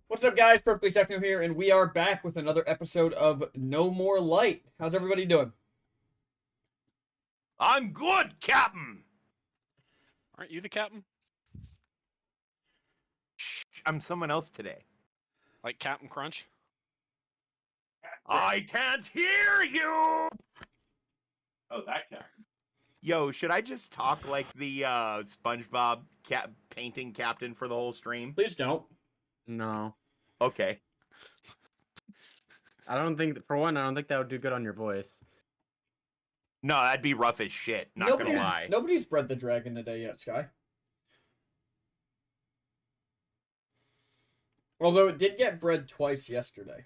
What's up, guys? Perfectly Techno here, and we are back with another episode of No More Light. How's everybody doing? I'm good, Captain. Aren't you the captain? Shh, I'm someone else today. Like Captain Crunch? I can't hear you. Oh, that guy. Yo, should I just talk like the SpongeBob painting captain for the whole stream? Please don't. No, Okay. I don't think. For one, I don't think that would do good on your voice. No, that'd be rough as shit. Not gonna lie. Nobody's bred the dragon today yet, Sky. Although it did get bred twice yesterday.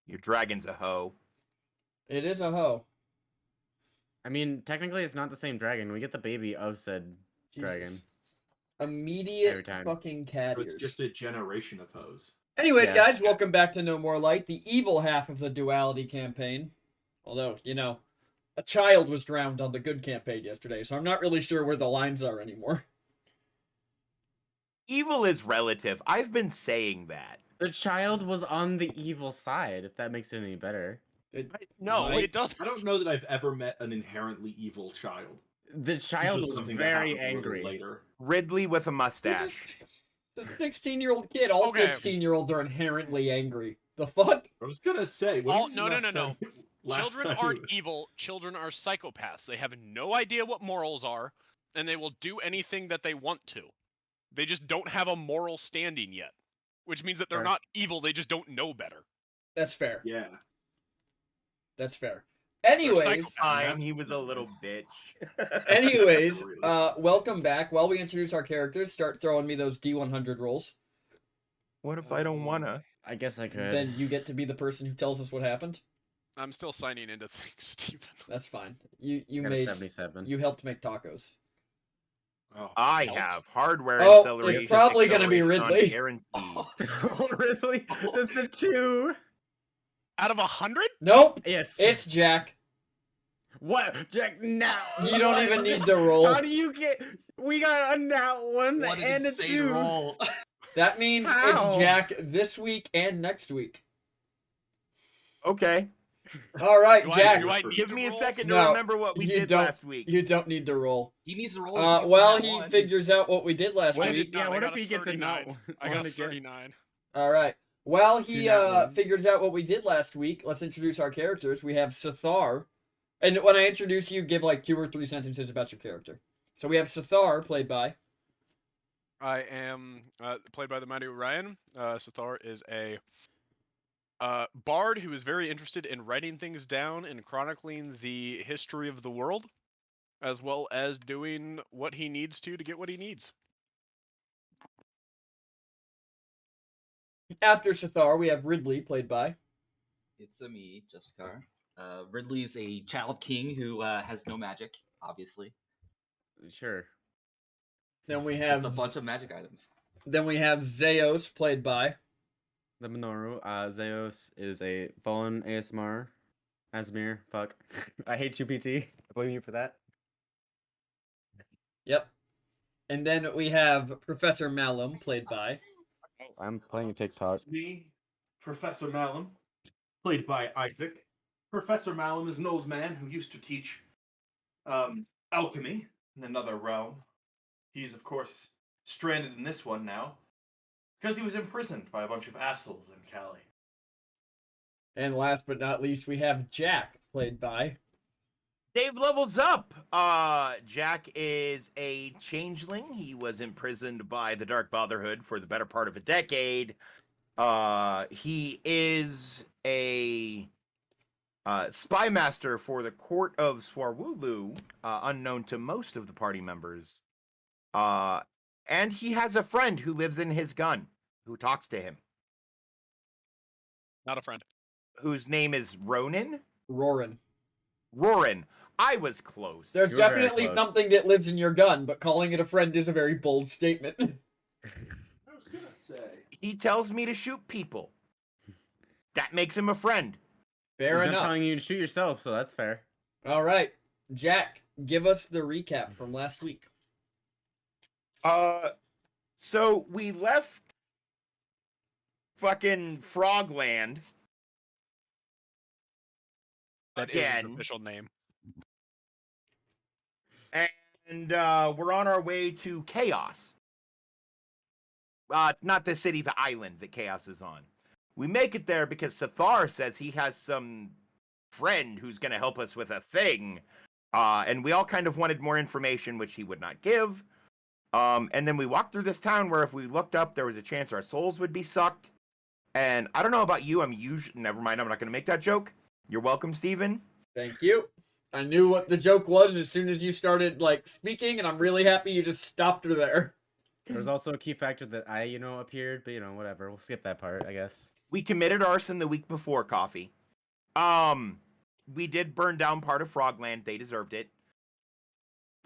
Your dragon's a hoe. It is a hoe. I mean, technically, it's not the same dragon. We get the baby of said dragon. Jesus. Immediate Every time. fucking cat So it's ears. just a generation of hoes. Anyways, Yeah. guys, welcome back to No More Light, the evil half of the duality campaign. Although, you know, a child was drowned on the good campaign yesterday, so I'm not really sure where the lines are anymore. Evil is relative. I've been saying that. The child was on the evil side. If that makes it any better. No, Right. it doesn't. I don't know that I've ever met an inherently evil child. The child Just was something that very happened a little angry. Later. Ridley with a This mustache. is a 16-year-old kid. All Okay. 16-year-olds are inherently angry. The fuck? I was gonna say. when All- was the no, no, last no, no. time- last Children time aren't you- evil. Children are psychopaths. They have no idea what morals are, and they will do anything that they want to. They just don't have a moral standing yet, which means that they're Fair. not evil. They just don't know better. That's fair. Yeah. That's fair. Anyways, psychopaths. Fine, he was a little bitch. anyways, Really. welcome back. While we introduce our characters, start throwing me those D100 rolls. What if I don't wanna? I guess I could. Then you get to be the person who tells us what happened. I'm still signing into things, Steven. That's fine. You Got a made 77. you helped make tacos. Oh, I help. have hardware Oh, it's acceleration. probably gonna be acceleration Ridley. guaranteed. Oh, really? That's the two. Out of 100? Nope, Yes. it's Jack. What, Jack? Now. You don't even need to roll. How do you get? We got a nat one What an and a insane two. roll. That means How? it's Jack this week and next week. Okay. All right, Do Jack. I need Give to me a roll? second No, to remember what we you did don't. last week. You don't need to roll. He needs to roll. While he figures out what we did last I week. did not. Yeah, I what got if a he gets a 39. nut I one got a again? 39. All right. While he Two nat ones. figures out what we did last week, let's introduce our characters. We have Sathar, and when I introduce you, give like 2 or 3 sentences about your character. So we have Sathar, played by. I am played by the mighty Ryan. Sathar is a bard who is very interested in writing things down and chronicling the history of the world, as well as doing what he needs to get what he needs. After Sathar, we have Ridley, played by. It's a me, Jessica. Ridley's a child king who has no magic, obviously. Sure. Then we have Just a bunch of magic items. then we have Zeos, played by. The Minoru, Zeus is a fallen ASMR. Asmir, fuck. I hate you, PT. I blame you for that. Yep. And then we have Professor Malum, played by. I'm playing a TikTok. It's me, Professor Malum, played by Isaac. Professor Malum is an old man who used to teach alchemy in another realm. He's, of course, stranded in this one now because he was imprisoned by a bunch of assholes in Cali. And last but not least, we have Jack, played by. Dave levels up. Jack is a changeling. He was imprisoned by the Dark Brotherhood for the better part of a decade. He is a spy master for the court of Swarwulu, unknown to most of the party members. And he has a friend who lives in his gun, who talks to him, Not a friend. whose name is Ronan. Roran. Roran. I was close. There's You were very definitely close. something that lives in your gun, but calling it a friend is a very bold statement. I was gonna say. He tells me to shoot people. That makes him a friend. Fair He's not enough. telling you to shoot yourself, so that's fair. All right, Jack, give us the recap from last week. So we left fucking Frogland. That is his Again. official name. And we're on our way to Chaos. Not the city, the island that Chaos is on. We make it there because Sathar says he has some friend who's going to help us with a thing. And we all kind of wanted more information, which he would not give. And then we walked through this town where if we looked up, there was a chance our souls would be sucked. And I don't know about you, never mind, I'm not going to make that joke. You're welcome, Steven. Thank you. I knew what the joke was as soon as you started, like, speaking, and I'm really happy you just stopped her there. There's also a key factor that appeared, but whatever. We'll skip that part, I guess. We committed arson the week before, Coffee. We did burn down part of Frogland. They deserved it.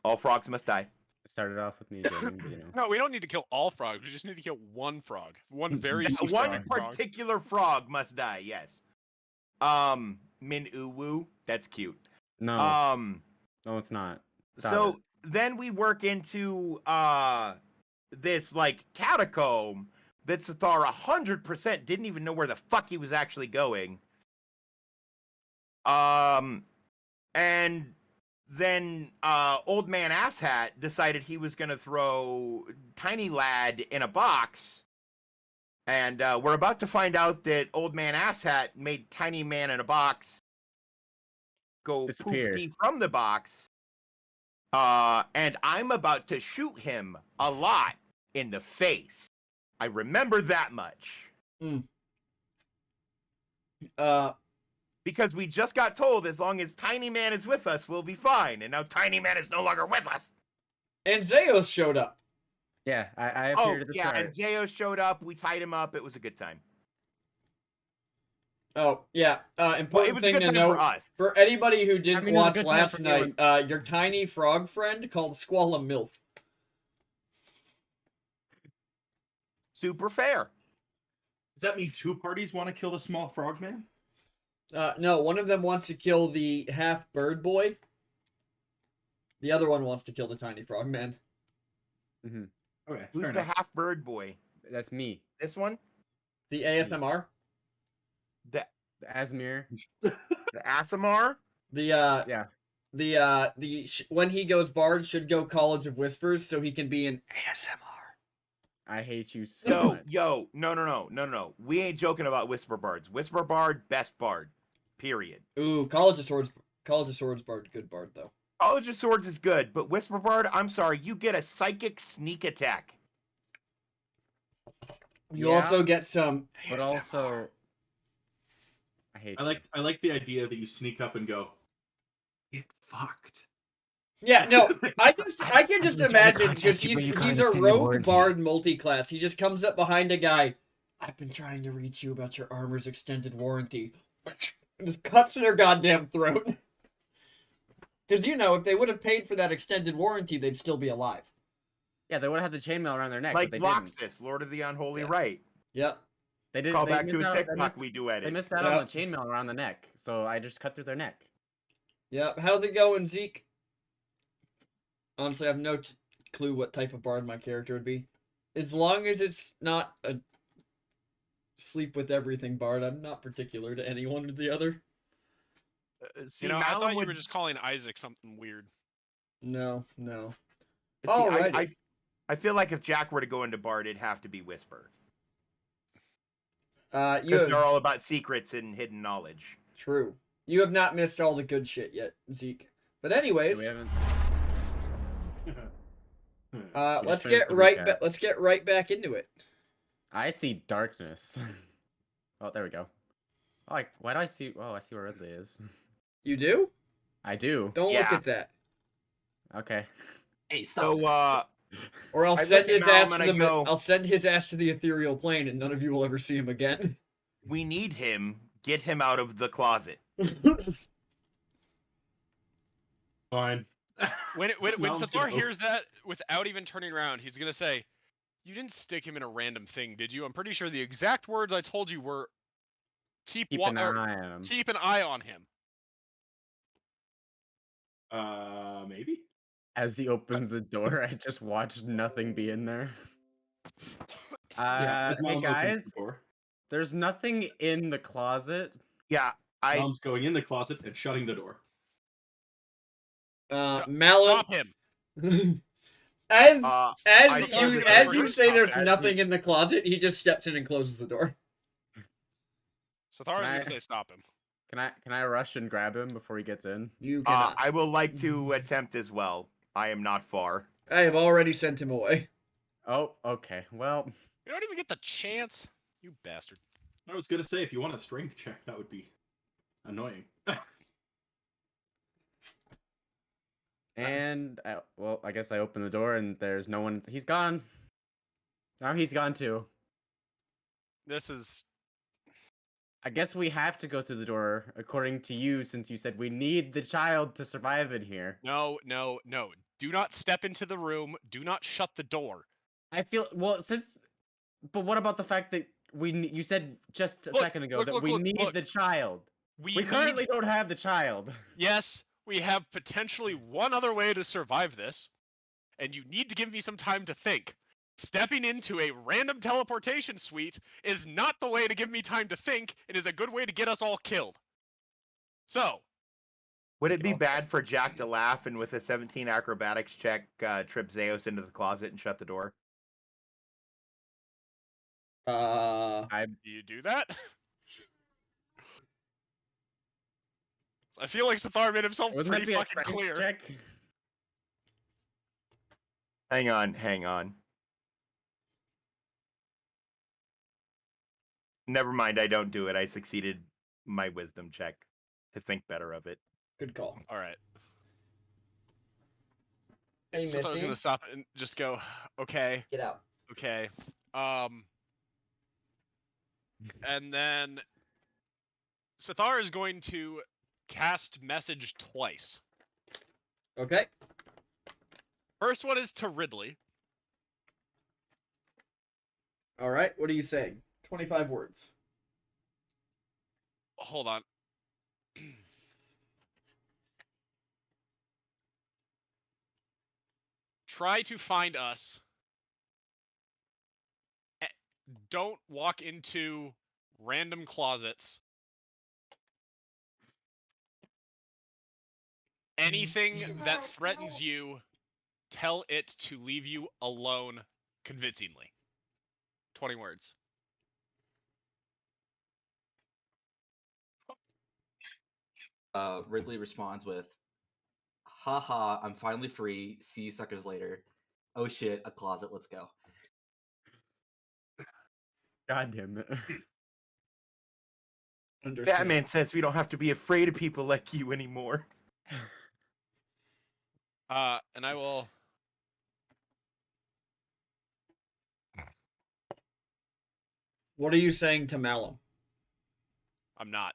All frogs must die. It started off with me joking, but No, we don't need to kill all frogs. We just need to kill one frog. One very One specific frog. particular frog must die, yes. Min Uwu, that's cute. No, no, it's not. Stop So it. then we work into this like catacomb that Sathar 100% didn't even know where the fuck he was actually going. And then old man Asshat decided he was gonna throw Tiny Lad in a box. And we're about to find out that old man Asshat made Tiny Man in a box go Disappear. poofy from the box. And I'm about to shoot him a lot in the face. I remember that much. Because we just got told as long as Tiny Man is with us, we'll be fine. And now Tiny Man is no longer with us. And Zeos showed up. Yeah, I Oh, appeared at the yeah, start. and Zeo showed up. We tied him up. It was a good time. Oh, yeah. Well, it Important was a thing good to time note. for us. For anybody who didn't mean, it was a watch good time last for night, your tiny frog friend called Squalla MILF. Super fair. Does that mean two parties want to kill the small frog man? No, one of them wants to kill the half bird boy. The other one wants to kill the tiny frog man. Okay, Who's fair the enough. half bird boy? That's me. This one? The ASMR. The Asmir. the Asimar? The when he goes bard should go College of Whispers so he can be an ASMR. I hate you so Yo, much. no. We ain't joking about Whisper Bards. Whisper Bard, best bard. Period. Ooh, College of Swords bard, good bard though. College of Swords is good, but Whisper Bard, I'm sorry, you get a psychic sneak attack. You Yeah, also get some But ASMR. also, I hate you. I like the idea that you sneak up and go, "Get fucked." Yeah, no, I can just been trying to imagine because contact you, but you can't he's a extend rogue warranty. bard multi-class. He just comes up behind a guy. I've been trying to reach you about your armor's extended warranty. And just cuts their goddamn throat. Because if they would have paid for that extended warranty, they'd still be alive. Yeah, they would have had the chainmail around their neck, Like but they didn't. Loxus, Lord of the Unholy Yeah. Right. Yep. They didn't. Call they back to missed a out- they TikTok missed- we do at They it. missed out on the chainmail around the neck, so I just cut through their neck. Yep. How's it going, Zeke? Honestly, I have no clue what type of bard my character would be. As long as it's not a sleep with everything bard, I'm not particular to any one or the other. See, You know, I Malin thought you would- were just calling Isaac something weird. No. see, Alrighty. I feel like if Jack were to go into Bard, it'd have to be Whisper. You Because have, they're all about secrets and hidden knowledge. true. You have not missed all the good shit yet, Zeke. But Yeah, anyways, we haven't. We let's just get finished the recap. let's get right back into it. I see darkness. Oh, there we go. Oh, why do I see? Oh, I see where Ridley is. You do? I do. Don't look Yeah. at that. Okay. Hey, stop. So, Or I'll I send look at his Malum ass to and I the go- I'll send his ass to the ethereal plane, and none of you will ever see him again. we need him. Get him out of the closet. Fine. When Malum's Thor gonna hears that, without even turning around, he's gonna say, "You didn't stick him in a random thing, did you?" I'm pretty sure the exact words I told you were, "Keep Keep an an eye on him. keep an eye on him." Maybe. As he opens the door, I just watched nothing be in there. As Hey Mom opens guys, the door, there's nothing in the closet. Yeah, I Mom's going in the closet and shutting the door. Malin, Stop him. as uh as I Stop you him. as Stop you say him. there's As nothing he- in the closet, he just steps in and closes the door. Sathar's Can I- gonna say stop him. Can I rush and grab him before he gets in? You cannot. I will like to attempt as well. I am not far. I have already sent him away. Oh, okay. Well, You don't even get the chance. You bastard. I was gonna say, if you want a strength check, that would be annoying. and well, I guess I open the door and there's no one. He's gone. Now he's gone too. This is I guess we have to go through the door according to you, since you said we need the child to survive in here. no. Do not step into the room. Do not shut the door. I feel well since. But what about the fact that you said just a Look, second ago look, that look, we look, need look. the child? We We currently need... don't have the child. Yes, we have potentially one other way to survive this, and you need to give me some time to think. Stepping into a random teleportation suite is not the way to give me time to think. It is a good way to get us all killed. So, Would it be bad for Jack to laugh and with a 17 acrobatics check trip Zeus into the closet and shut the door? do you do that? I feel like Sathar made himself Wouldn't that pretty be a fucking strength clear. check? Hang on. Never mind, I don't do it. I succeeded my wisdom check to think better of it. Good call. All right. Hey, So I was Missy, gonna stop and just go, okay, get out. okay. And then Sathar is going to cast message twice. Okay. First one is to Ridley. All right. What are you saying? 25 words. Hold on. Try to find us. Don't walk into random closets. Anything that threatens you, tell it to leave you alone convincingly. 20 words. Ridley responds with, "Haha, I'm finally free. See you suckers later. Oh shit, a closet. Let's go." God damn it. Understand. Batman says we don't have to be afraid of people like you anymore. And I will. What are you saying to Malum? I'm not.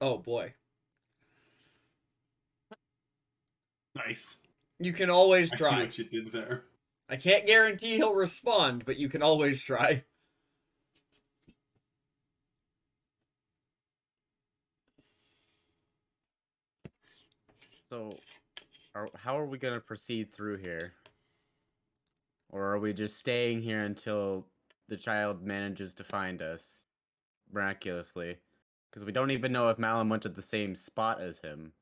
Oh boy. Nice. You can always I see try. what you did there. I can't guarantee he'll respond, but you can always try. So, how are we gonna proceed through here? Or are we just staying here until the child manages to find us miraculously? Because we don't even know if Malum went to the same spot as him.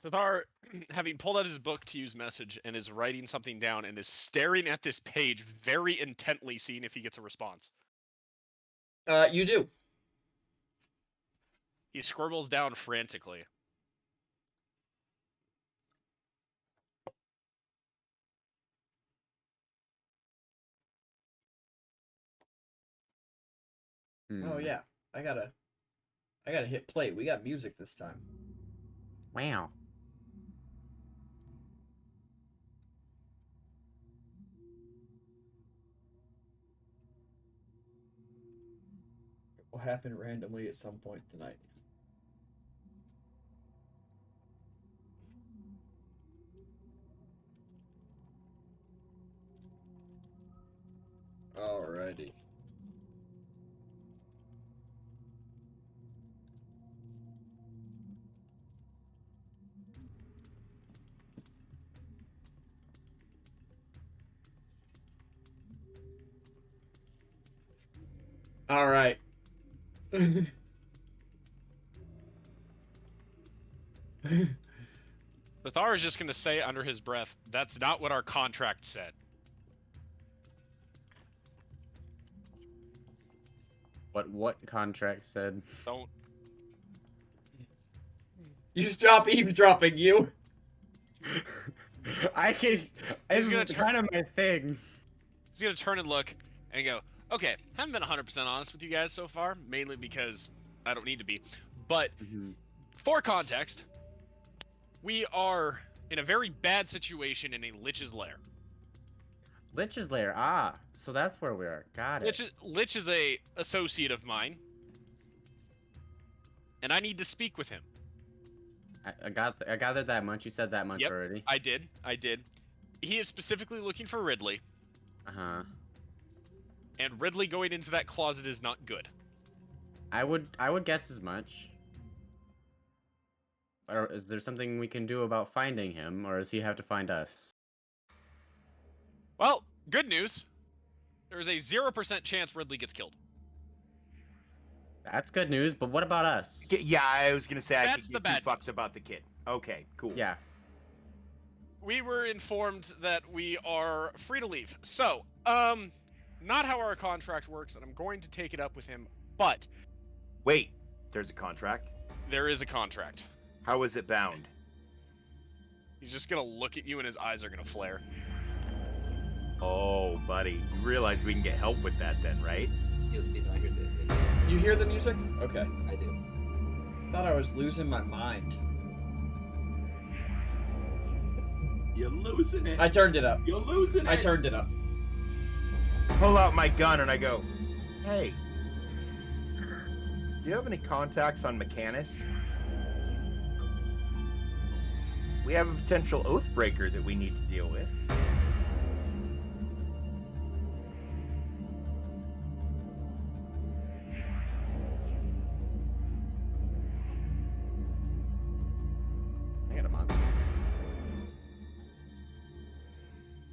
Sathar, having pulled out his book to use message and is writing something down and is staring at this page very intently, seeing if he gets a response. You do. He scribbles down frantically. Oh yeah. I gotta hit play. We got music this time. Wow. It will happen randomly at some point tonight. Alrighty. All right. Zathar is just gonna say under his breath, "That's not what our contract said." What contract said? Don't. You stop eavesdropping, you. I can. It's gonna turn- kind of my thing. He's gonna turn and look and go, "Okay, haven't been 100% honest with you guys so far, mainly because I don't need to be. But for context, we are in a very bad situation in a Lich's lair. Lich's lair. Ah, so that's where we are. Got it. Lich is a associate of mine, and I need to speak with him. I gathered that much. You said that much Yep. already. I did. He is specifically looking for Ridley, Uh-huh. and Ridley going into that closet is not good. I would guess as much. Or is there something we can do about finding him, or does he have to find us? Well, good news. There is a 0% chance Ridley gets killed. That's good news, but what about us? Yeah, I was gonna say I That's could the give two bad fucks about the kid. Okay, cool. Yeah. We were informed that we are free to leave. So, not how our contract works, and I'm going to take it up with him, but Wait, there's a contract. there is a contract. How is it bound? He's just gonna look at you and his eyes are gonna flare. Oh, buddy, you realize we can get help with that then, right? Yo, Steven, I hear the music. You hear the music? Okay. I do. Thought I was losing my mind. You're losing it. I turned it up. You're losing it. I turned it up. Pull out my gun and I go, hey, do you have any contacts on Mechanus? We have a potential Oathbreaker that we need to deal with. I got a monster.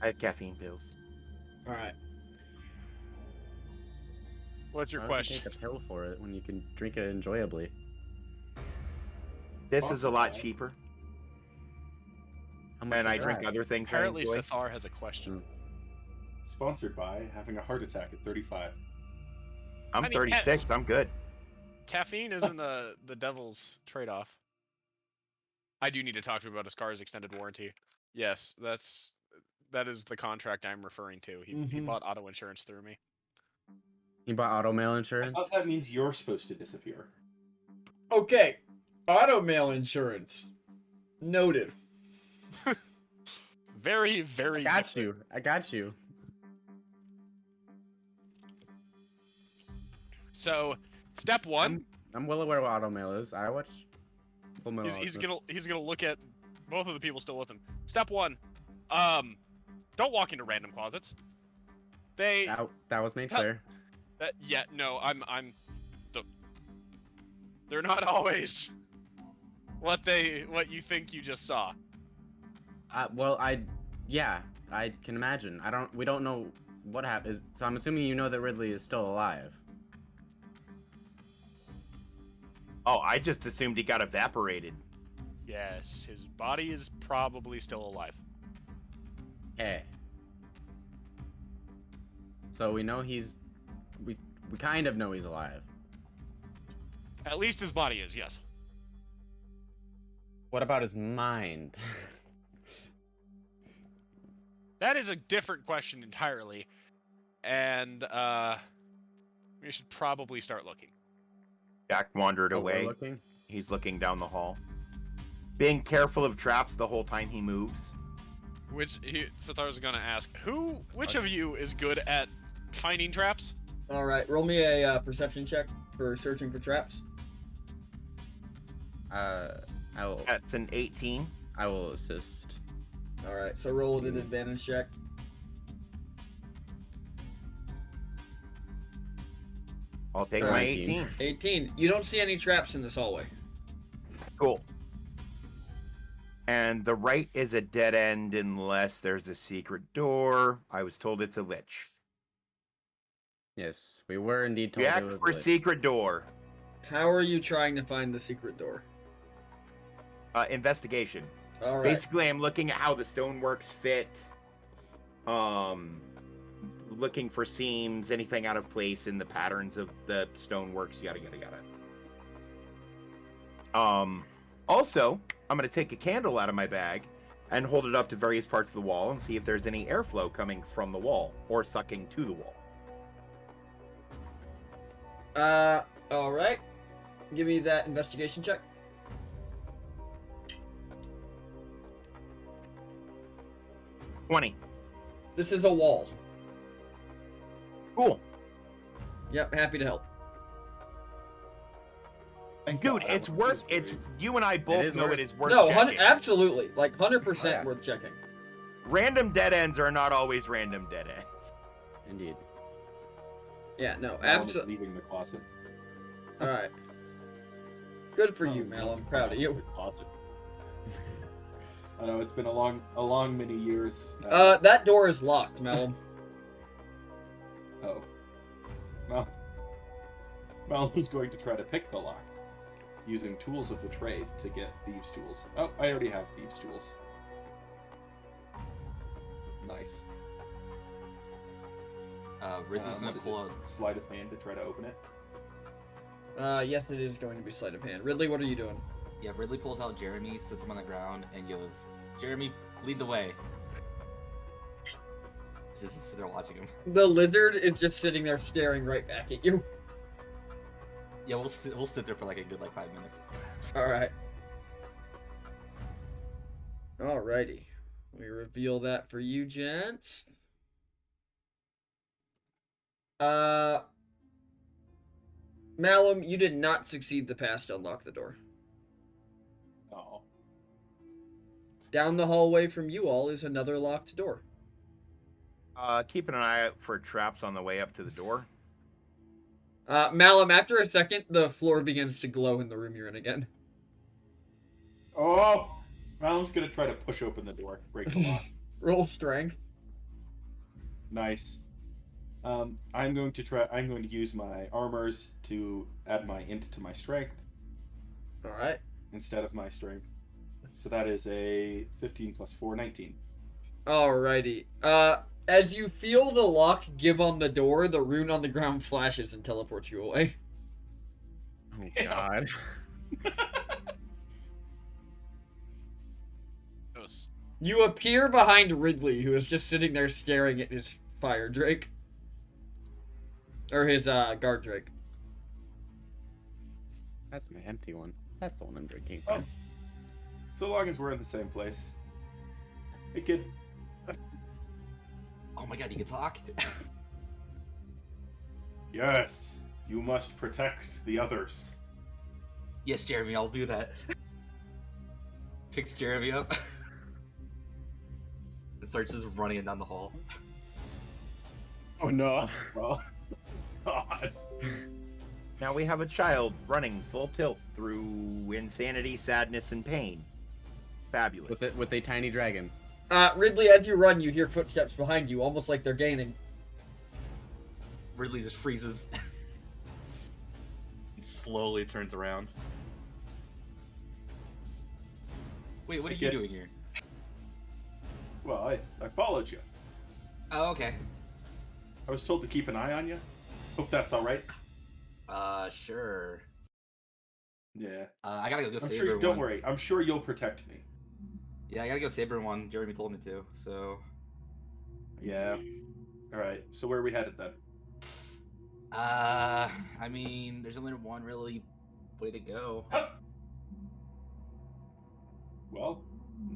I have caffeine pills. All right. What's your Why would you question? take a pill for it when you can drink it enjoyably? This is a lot Okay. cheaper, How much and is I drink that? other things Apparently, I enjoy. Sathar has a question. Sponsored by having a heart attack at 35. I'm I mean, 36. I'm good. Caffeine isn't the devil's trade-off. I do need to talk to him about Ascar's extended warranty. Yes, that is the contract I'm referring to. He Mhm. bought auto insurance through me. You bought auto mail I insurance? thought that means you're supposed to disappear. Okay. Auto mail insurance. Noted. Very, very. I got different. you. I got you. So, step one, I'm well aware what auto mail is. I watch Full Metal he's Alchemist. gonna look at both of the people still with him. Step one, don't walk into random closets. They That was made clear. they're not always what you think you just saw. Well, I can imagine. We don't know what happened. So I'm assuming you know that Ridley is still alive. Oh, I just assumed he got evaporated. Yes, his body is probably still alive. Hey. So we know we kind of know he's alive. At least his body is, yes. What about his mind? That is a different question entirely, and we should probably start looking. Jack wandered Oh, we're away. looking? He's looking down the hall, being careful of traps the whole time he moves. Sathar's gonna ask, which of you is good at finding traps? All right. Roll me a perception check for searching for traps. That's an 18. I will assist. All right. So roll an advantage check. I'll take Alright. my 19. 18. 18. You don't see any traps in this hallway. Cool. And the right is a dead end unless there's a secret door. I was told it's a lich. Yes, we were indeed told it Check was for lit. secret door. How are you trying to find the secret door? Investigation. All right. Basically, I'm looking at how the stoneworks fit. Looking for seams, anything out of place in the patterns of the stoneworks, yada yada yada. Also, I'm gonna take a candle out of my bag and hold it up to various parts of the wall and see if there's any airflow coming from the wall or sucking to the wall. All right. Give me that investigation check. $20. This is a wall. Cool. Yep, happy to help. Thank Dude, God, it's that worth was it's great. you and I both is know worth- it is worth No, checking. absolutely. Like 100% Oh, yeah. worth checking. Random dead ends are not always random dead ends. Indeed. Yeah, no, Malum is absolutely. leaving the closet. All right. Good for Oh, you, Mal. no, I'm proud of the you. closet. I know it's been a long many years. That door is locked, Malum. Oh. Well, Malum's going to try to pick the lock using tools of the trade to get thieves' tools. Oh, I already have thieves' tools. Nice. Ridley's gonna What is pull out. it? Sleight of hand to try to open it. Yes, it is going to be sleight of hand. Ridley, what are you doing? Yeah, Ridley pulls out Jeremy, sits him on the ground, and goes, "Jeremy, lead the way." Just sit there watching him. The lizard is just sitting there staring right back at you. Yeah, we'll sit there for like a good 5 minutes. All right. Alrighty. We reveal that for you, gents. Malum, you did not succeed the pass to unlock the door. Oh. Down the hallway from you all is another locked door. Keeping an eye out for traps on the way up to the door. Malum, after a second, the floor begins to glow in the room you're in again. Oh! Malum's gonna try to push open the door, break the lock. Roll strength. Nice. I'm going to use my armors to add my int to my strength Alright. instead of my strength. So that is a 15 plus 4, 19. Alrighty. As you feel the lock give on the door, the rune on the ground flashes and teleports you away. Oh God. Gross. You appear behind Ridley, who is just sitting there staring at his fire drake. Or his, guard drake. That's my empty one. That's the one I'm drinking. Oh. So long as we're in the same place. Hey kid. Oh my god, he can talk. Yes, you must protect the others. Yes, Jeremy, I'll do that. Picks Jeremy up and starts just running it down the hall. Oh no. Well, God. Now we have a child running full tilt through insanity, sadness, and pain. Fabulous. With a tiny dragon. Ridley, as you run, you hear footsteps behind you, almost like they're gaining. Ridley just freezes. And slowly turns around. Wait, what are you Okay. doing here? Well, I followed you. Oh, okay. I was told to keep an eye on you. Hope that's all right. Sure. Yeah. I gotta go I'm save sure. everyone. Don't worry. I'm sure you'll protect me. Yeah, I gotta go save everyone. Jeremy told me to, so. Yeah. All right. So where are we headed then? I mean, there's only one really way to go. Well,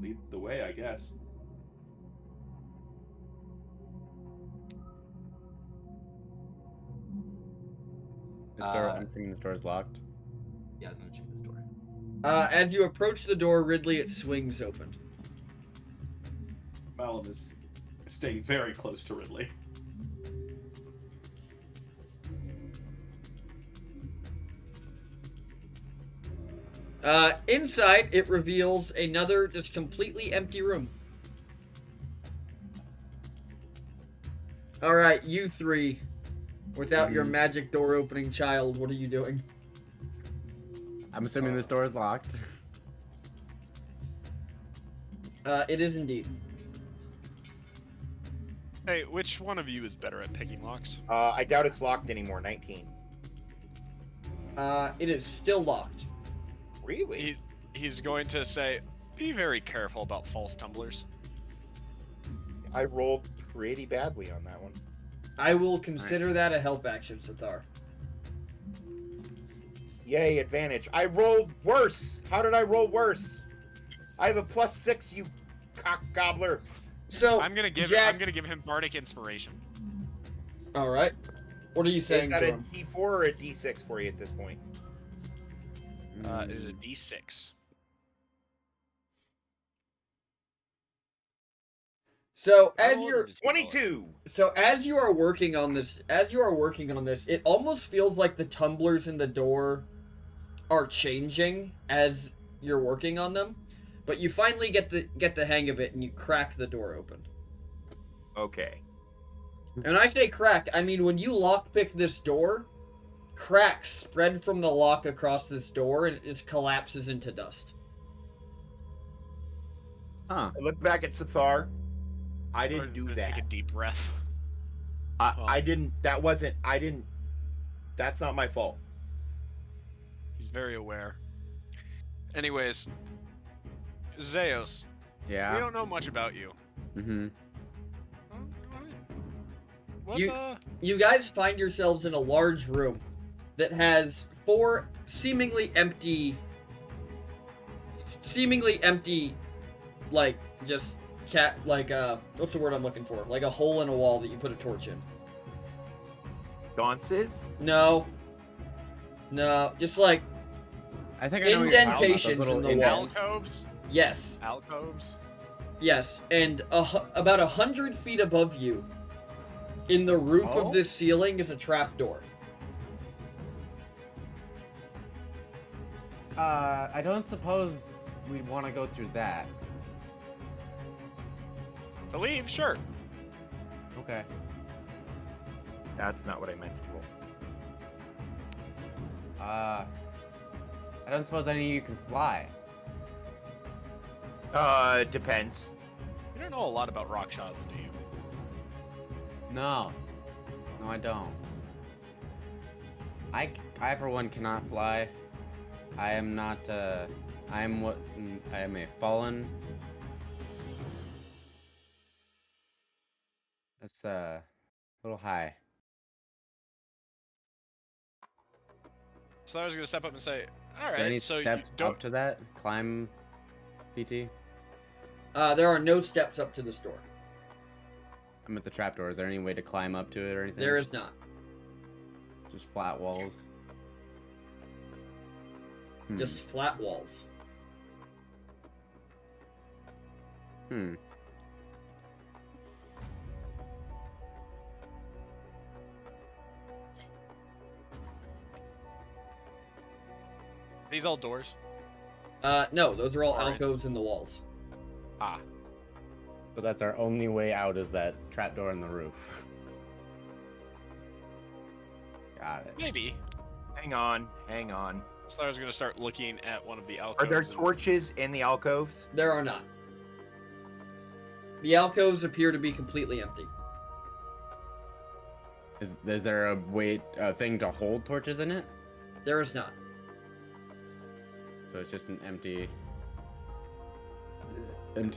lead the way, I guess. This door, I'm thinking this door's locked. Yeah, I was gonna check this door. As you approach the door, Ridley, it swings open. Malum is staying very close to Ridley. Inside, it reveals another just completely empty room. Alright, you three. Without your Mhm. magic door opening child, what are you doing? I'm assuming this door is locked. It is indeed. Hey, which one of you is better at picking locks? I doubt it's locked anymore. 19. It is still locked. Really? He's going to say, be very careful about false tumblers. I rolled pretty badly on that one. I will consider that a help action, Sathar. Yay, advantage. I rolled worse. How did I roll worse? I have a +6, you cock gobbler. So I'm gonna give Jack... him bardic inspiration. All right. What are you Is saying that to a him? D4 or a D6 for you at this point? It is a D6. So How as old you're does he roll it? 22. So as you are working on this, it almost feels like the tumblers in the door are changing as you're working on them, but you finally get the hang of it and you crack the door open. Okay. And when I say crack, I mean when you lockpick this door, cracks spread from the lock across this door and it just collapses into dust. Huh. I look back at Sathar. I I'm didn't do gonna that. Take a deep breath. I didn't. That wasn't. I didn't. That's not my fault. He's very aware. Anyways, Zeos, we Yeah. don't know much about you. Mm-hmm. What You- You guys find yourselves in a large room that has four seemingly empty, like just what's the word I'm looking for? Like a hole in a wall that you put a torch in. Dances? No, just like I think I know what you're talking about, the Indentations little in the indents. wall. Alcoves? yes, Alcoves? yes, and about 100 feet above you, in the roof Oh? of this ceiling, is a trapdoor. I don't suppose we'd want to go through that. To leave? Sure. Okay. That's not what I meant to roll. I don't suppose any of you can fly. Depends. You don't know a lot about Rakshasa, do you? No. No, I don't. I for one cannot fly. I am not, I am a fallen. That's, a little high. So I was gonna step up and say, Are there any alright, so you steps don't up to that? Climb, PT? There are no steps up to this door. I'm at the trapdoor. Is there any way to climb up to it or anything? There is not. Just flat walls. Just flat walls. Hmm. these all doors? No, those are all Alright. alcoves in the walls. Ah. So that's our only way out is that trapdoor in the roof. Got it. Maybe. Hang on. Hang on. So I was gonna start looking at one of the alcoves. Are there and- torches in the alcoves? There are not. The alcoves appear to be completely empty. Is there a thing to hold torches in it? There is not. So it's just an empty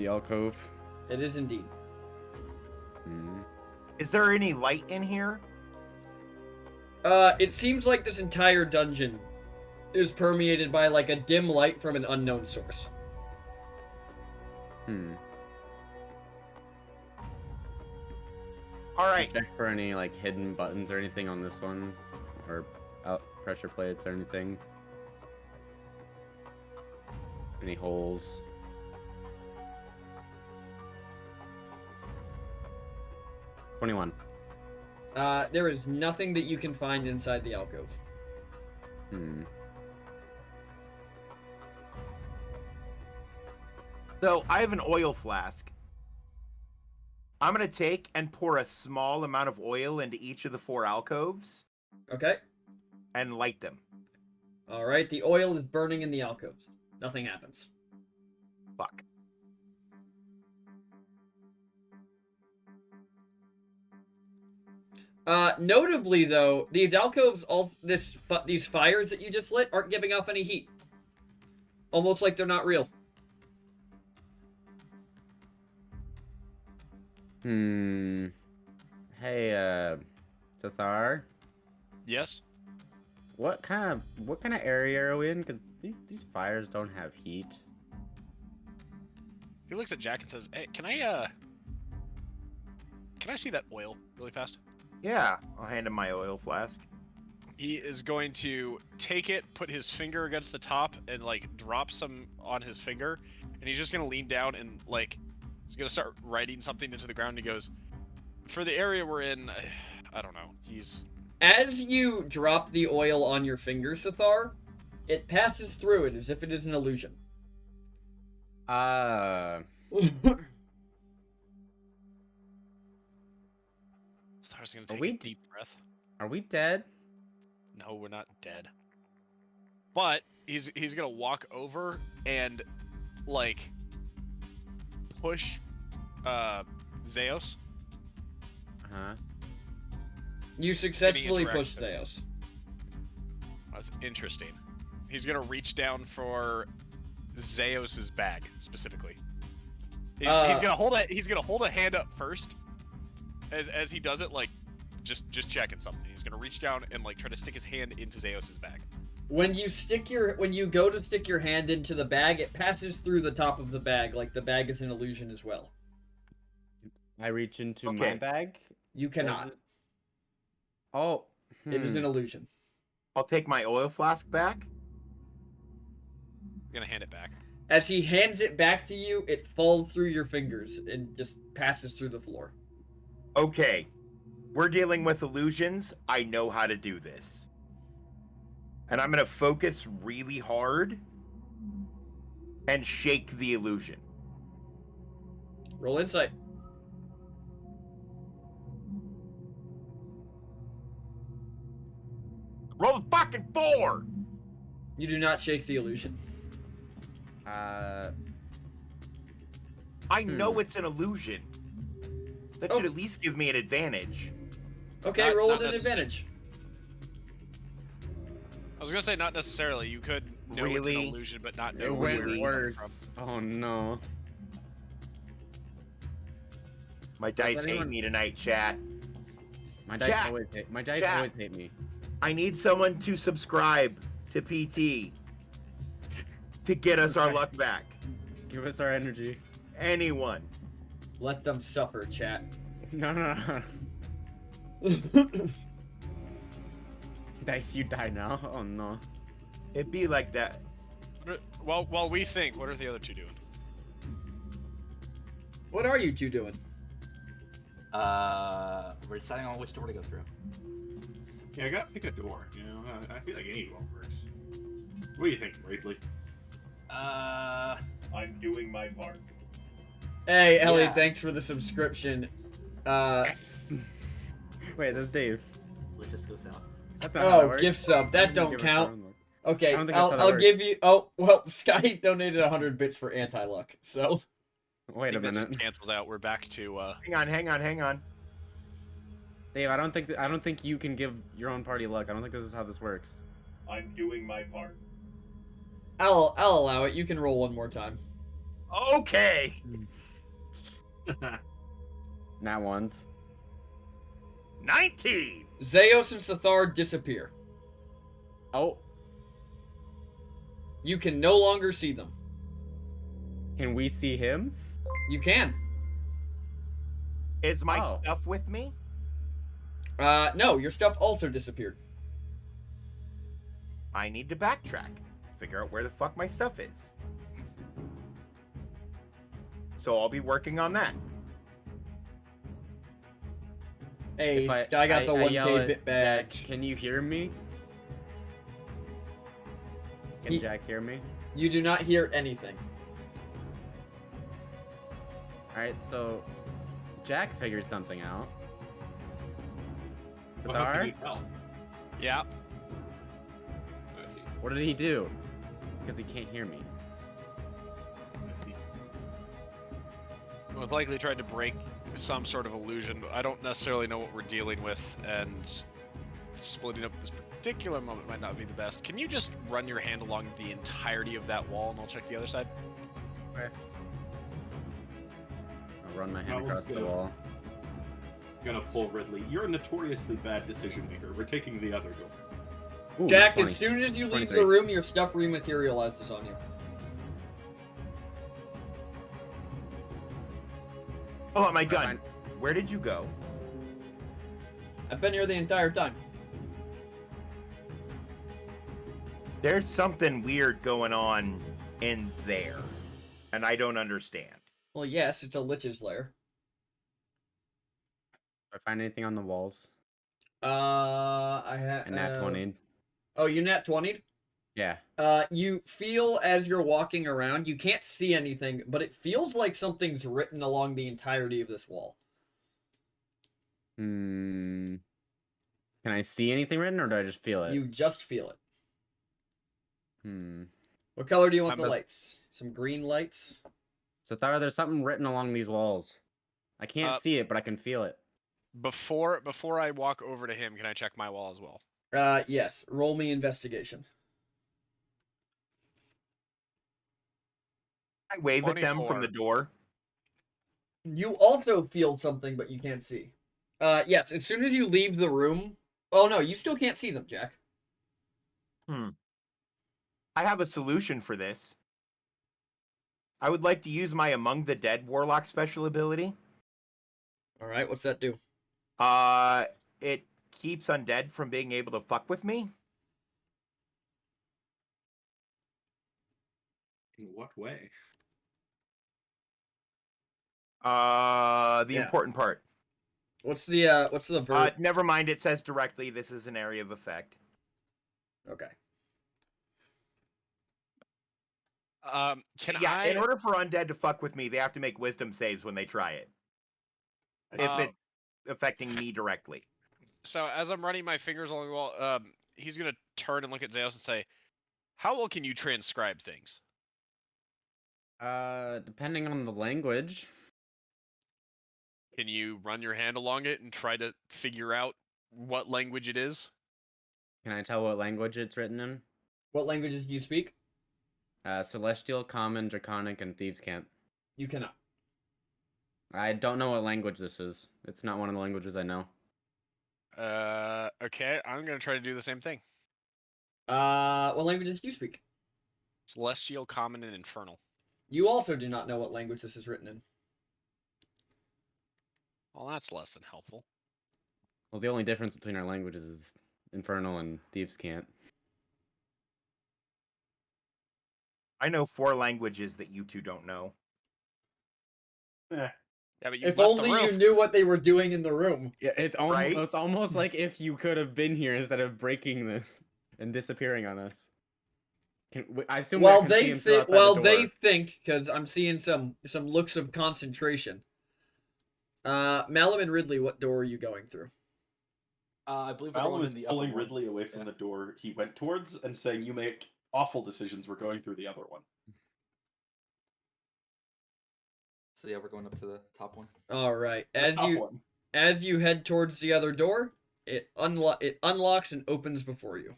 alcove. It is indeed. Hmm. Is there any light in here? It seems like this entire dungeon is permeated by like a dim light from an unknown source. Hmm. All right. Check for any like hidden buttons or anything on this one, or pressure plates or anything. Any holes? $21. There is nothing that you can find inside the alcove. Hmm. So I have an oil flask. I'm gonna take and pour a small amount of oil into each of the 4 alcoves Okay. and light them. All right. The oil is burning in the alcoves. Nothing happens. Fuck. Notably though, these alcoves, these fires that you just lit, aren't giving off any heat. Almost like they're not real. Hey, Zathar, Yes. what kind of area are we in? Because these fires don't have heat. He looks at Jack and says, "Hey, can I see that oil really fast?" Yeah, I'll hand him my oil flask. He is going to take it, put his finger against the top, and like drop some on his finger, and he's just gonna lean down and like he's gonna start writing something into the ground. And he goes, "For the area we're in, I don't know." As you drop the oil on your finger, Sathar, it passes through it as if it is an illusion. Thar's gonna take we a d- deep breath. Are we dead? No, we're not dead. But he's gonna walk over and like push Zeus. Uh-huh. You successfully interaction. push Zeus. That's interesting. He's gonna reach down for Zeus's bag specifically. He's gonna hold a hand up first. As he does it, like just checking something. He's gonna reach down and like try to stick his hand into Zeus's bag. When you go to stick your hand into the bag, it passes through the top of the bag, like the bag is an illusion as well. I reach into my Okay. bag. You cannot. Oh. It is an illusion. I'll take my oil flask back. I'm gonna hand it back. As he hands it back to you, it falls through your fingers and just passes through the floor. Okay, we're dealing with illusions. I know how to do this. And I'm gonna focus really hard and shake the illusion. Roll insight. Roll the fucking 4! You do not shake the illusion. I know it's an illusion. That Oh. should at least give me an advantage. Okay, Not- roll not it an necess- advantage. I was gonna say not necessarily. You could know it's Really? an illusion, but not know It where went you're coming worse. Oh no. My dice hate anyone- me tonight, chat. My dice Chat. always hate. My dice Chat. always hate me. I need someone to subscribe to PT to get us our Okay. luck back. Give us our energy. Anyone. Let them suffer, chat. No. Dice, you die now. Oh no. It'd be like that. from. While we think, what are the other two doing? What are you two doing? We're deciding on which door to go through. Yeah, I gotta pick a door. You know, I feel like any door works. What do you think, Ridley? I'm doing my part. Hey, Ellie, Yeah. thanks for the subscription. Yes. Wait, that's Dave. Let's just go south. That's not how it Oh, works. gift sub. That You don't give us count. our own luck. Okay, I don't think that's how that I'll works. give you. Oh, well, Sky donated 100 bits for anti-luck, so. Wait a I think that minute, just cancels out. We're back to. Hang on. Dave. I don't think you can give your own party luck. I don't think this is how this works. I'm doing my part. I'll allow it. You can roll one more time. Okay. Not once. 19. Zeus and Sathar disappear. Oh, You can no longer see them. can we see him? You can. Is my Oh. stuff with me? No, your stuff also disappeared. I need to backtrack. Figure out where the fuck my stuff is. So I'll be working on that. Hey, If Sky got the I 1K yell at bit back. Jack, can you hear me? Can He- Jack hear me? You do not hear anything. Alright, so Jack figured something out. Well, how can you Sathar, tell? Yeah. Okay, what did he do? Because he can't hear me. I see. Most likely tried to break some sort of illusion. I don't necessarily know what we're dealing with, and splitting up this particular moment might not be the best. Can you just run your hand along the entirety of that wall, and I'll check the other side? I'll run my hand Problem's across the good. wall. Gonna pull Ridley. You're a notoriously bad decision maker. We're taking the other door. Ooh, Jack, 20. as soon as you leave 23. the room, your stuff rematerializes on you. Oh, my I gun. find- Where did you go? I've been here the entire time. There's something weird going on in there, and I don't understand. Well, yes, it's a Lich's lair. Did I find anything on the walls? I have. And nat 20. Oh, you nat 20'd? Yeah. You feel as you're walking around, you can't see anything, but it feels like something's written along the entirety of this wall. Hmm. Can I see anything written, or do I just feel it? You just feel it. Hmm. What color do you want I'm the a- lights? Some green lights? Sathar, there's something written along these walls. I can't Uh, see it, but I can feel it. Before I walk over to him, can I check my wall as well? Yes. Roll me investigation. I wave at them from 24. the door. You also feel something, but you can't see. Yes, as soon as you leave the room... Oh, no, you still can't see them, Jack. I have a solution for this. I would like to use my Among the Dead Warlock special ability. Alright, what's that do? It keeps undead from being able to fuck with me. In what way? The Yeah. important part. What's the verb? Never mind, it says directly this is an area of effect. Okay. Can Yeah, I? in order for undead to fuck with me, they have to make wisdom saves when they try it. If Uh, it's affecting me directly. So as I'm running my fingers along the wall, he's gonna turn and look at Zeus and say, "How well can you transcribe things?" Depending on the language. Can you run your hand along it and try to figure out what language it is? Can I tell what language it's written in? What languages do you speak? Celestial, Common, Draconic, and Thieves' Cant. You cannot. I don't know what language this is. It's not one of the languages I know. Okay, I'm gonna try to do the same thing. What languages do you speak? Celestial, Common, and Infernal. You also do not know what language this is written in. Well, that's less than helpful. Well, the only difference between our languages is Infernal and Thieves' Cant. I know 4 languages that you two don't know. Yeah, but you If left only the room. you knew what they were doing in the room. Yeah, it's Right? almost like if you could have been here instead of breaking this and disappearing on us. I assume While there can see they him think, through outside the they door. think, because I'm seeing some looks of concentration. Malum and Ridley, what door are you going through? I believe we're Malum going is in the upper pulling one. Ridley away from Yeah. the door he went towards and saying, "You make awful decisions. We're going through the other one." So yeah, we're going up to the top one. All right. The top one. As you head towards the other door, it unlocks and opens before you.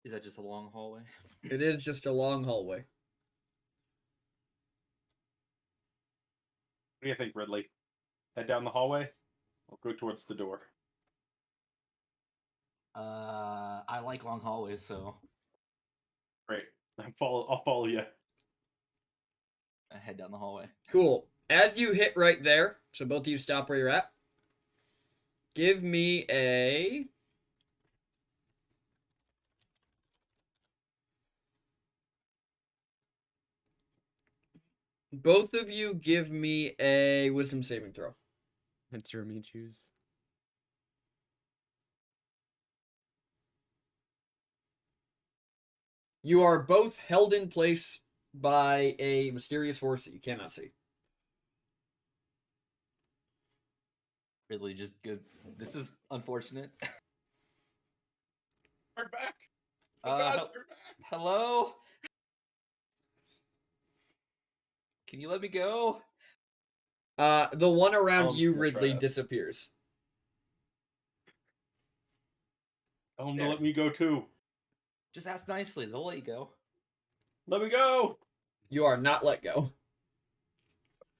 Is that just a long hallway? It is just a long hallway. What do you think, Ridley? Head down the hallway. I'll go towards the door. I like long hallways, so Great. I'll follow you. I head down the hallway. Cool. As you hit right there, so both of you stop where you're at. Give me a... Both of you give me a wisdom saving throw. Jeremy choose. You are both held in place by a mysterious force that you cannot see. Ridley just good. This is unfortunate. Turn back. Uh, Turn back. hello? Can you let me go? The one around Malum's you, gonna try Ridley, to- disappears. Tell him to There. let me go too. Just ask nicely. They'll let you go. Let me go. You are not let go.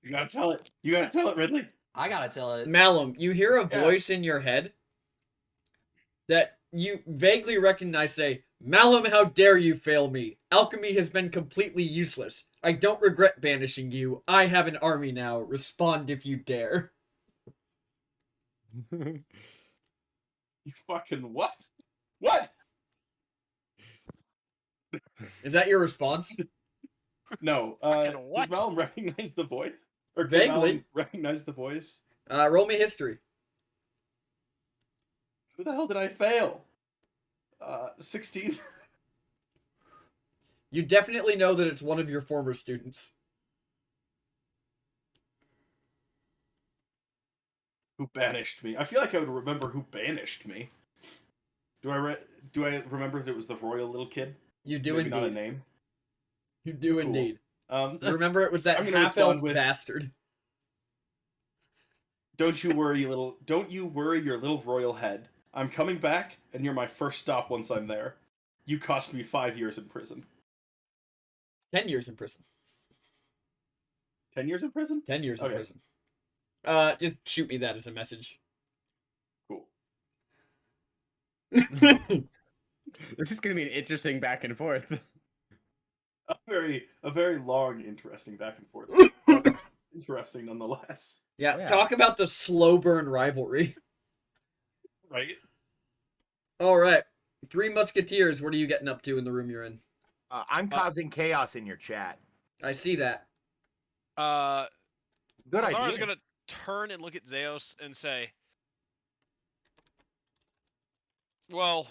You gotta tell it. You gotta tell it, Ridley. I gotta tell it. Malum, you hear a Yeah. voice in your head that you vaguely recognize say, Malum, how dare you fail me? Alchemy has been completely useless. I don't regret banishing you. I have an army now. Respond if you dare. You fucking what? What? Is that your response? No. Fucking what? Does Malum recognize the voice? Or can Vaguely. Malum recognize the voice? Roll me history. Who the hell did I fail? 16. You definitely know that it's one of your former students. Who banished me? I feel like I would remember who banished me. Do I remember if it was the royal little kid? You do Maybe not a indeed. name. You do Cool. indeed. You Remember, it was that I'm gonna half-elf respond with- bastard. Don't you worry, your little royal head. I'm coming back, and you're my first stop once I'm there. You cost me 5 years in prison. 10 years in prison. 10 years in prison? 10 years in Okay. prison. Just shoot me that as a message. Cool. This is gonna be an interesting back and forth. A very long, interesting back and forth. Interesting nonetheless. Yeah, Oh, yeah. talk about the slow burn rivalry. Right? All right. Three Musketeers, what are you getting up to in the room you're in? I'm causing chaos in your chat. I see that. Good Sathar's idea. gonna turn and look at Zeus and say, well,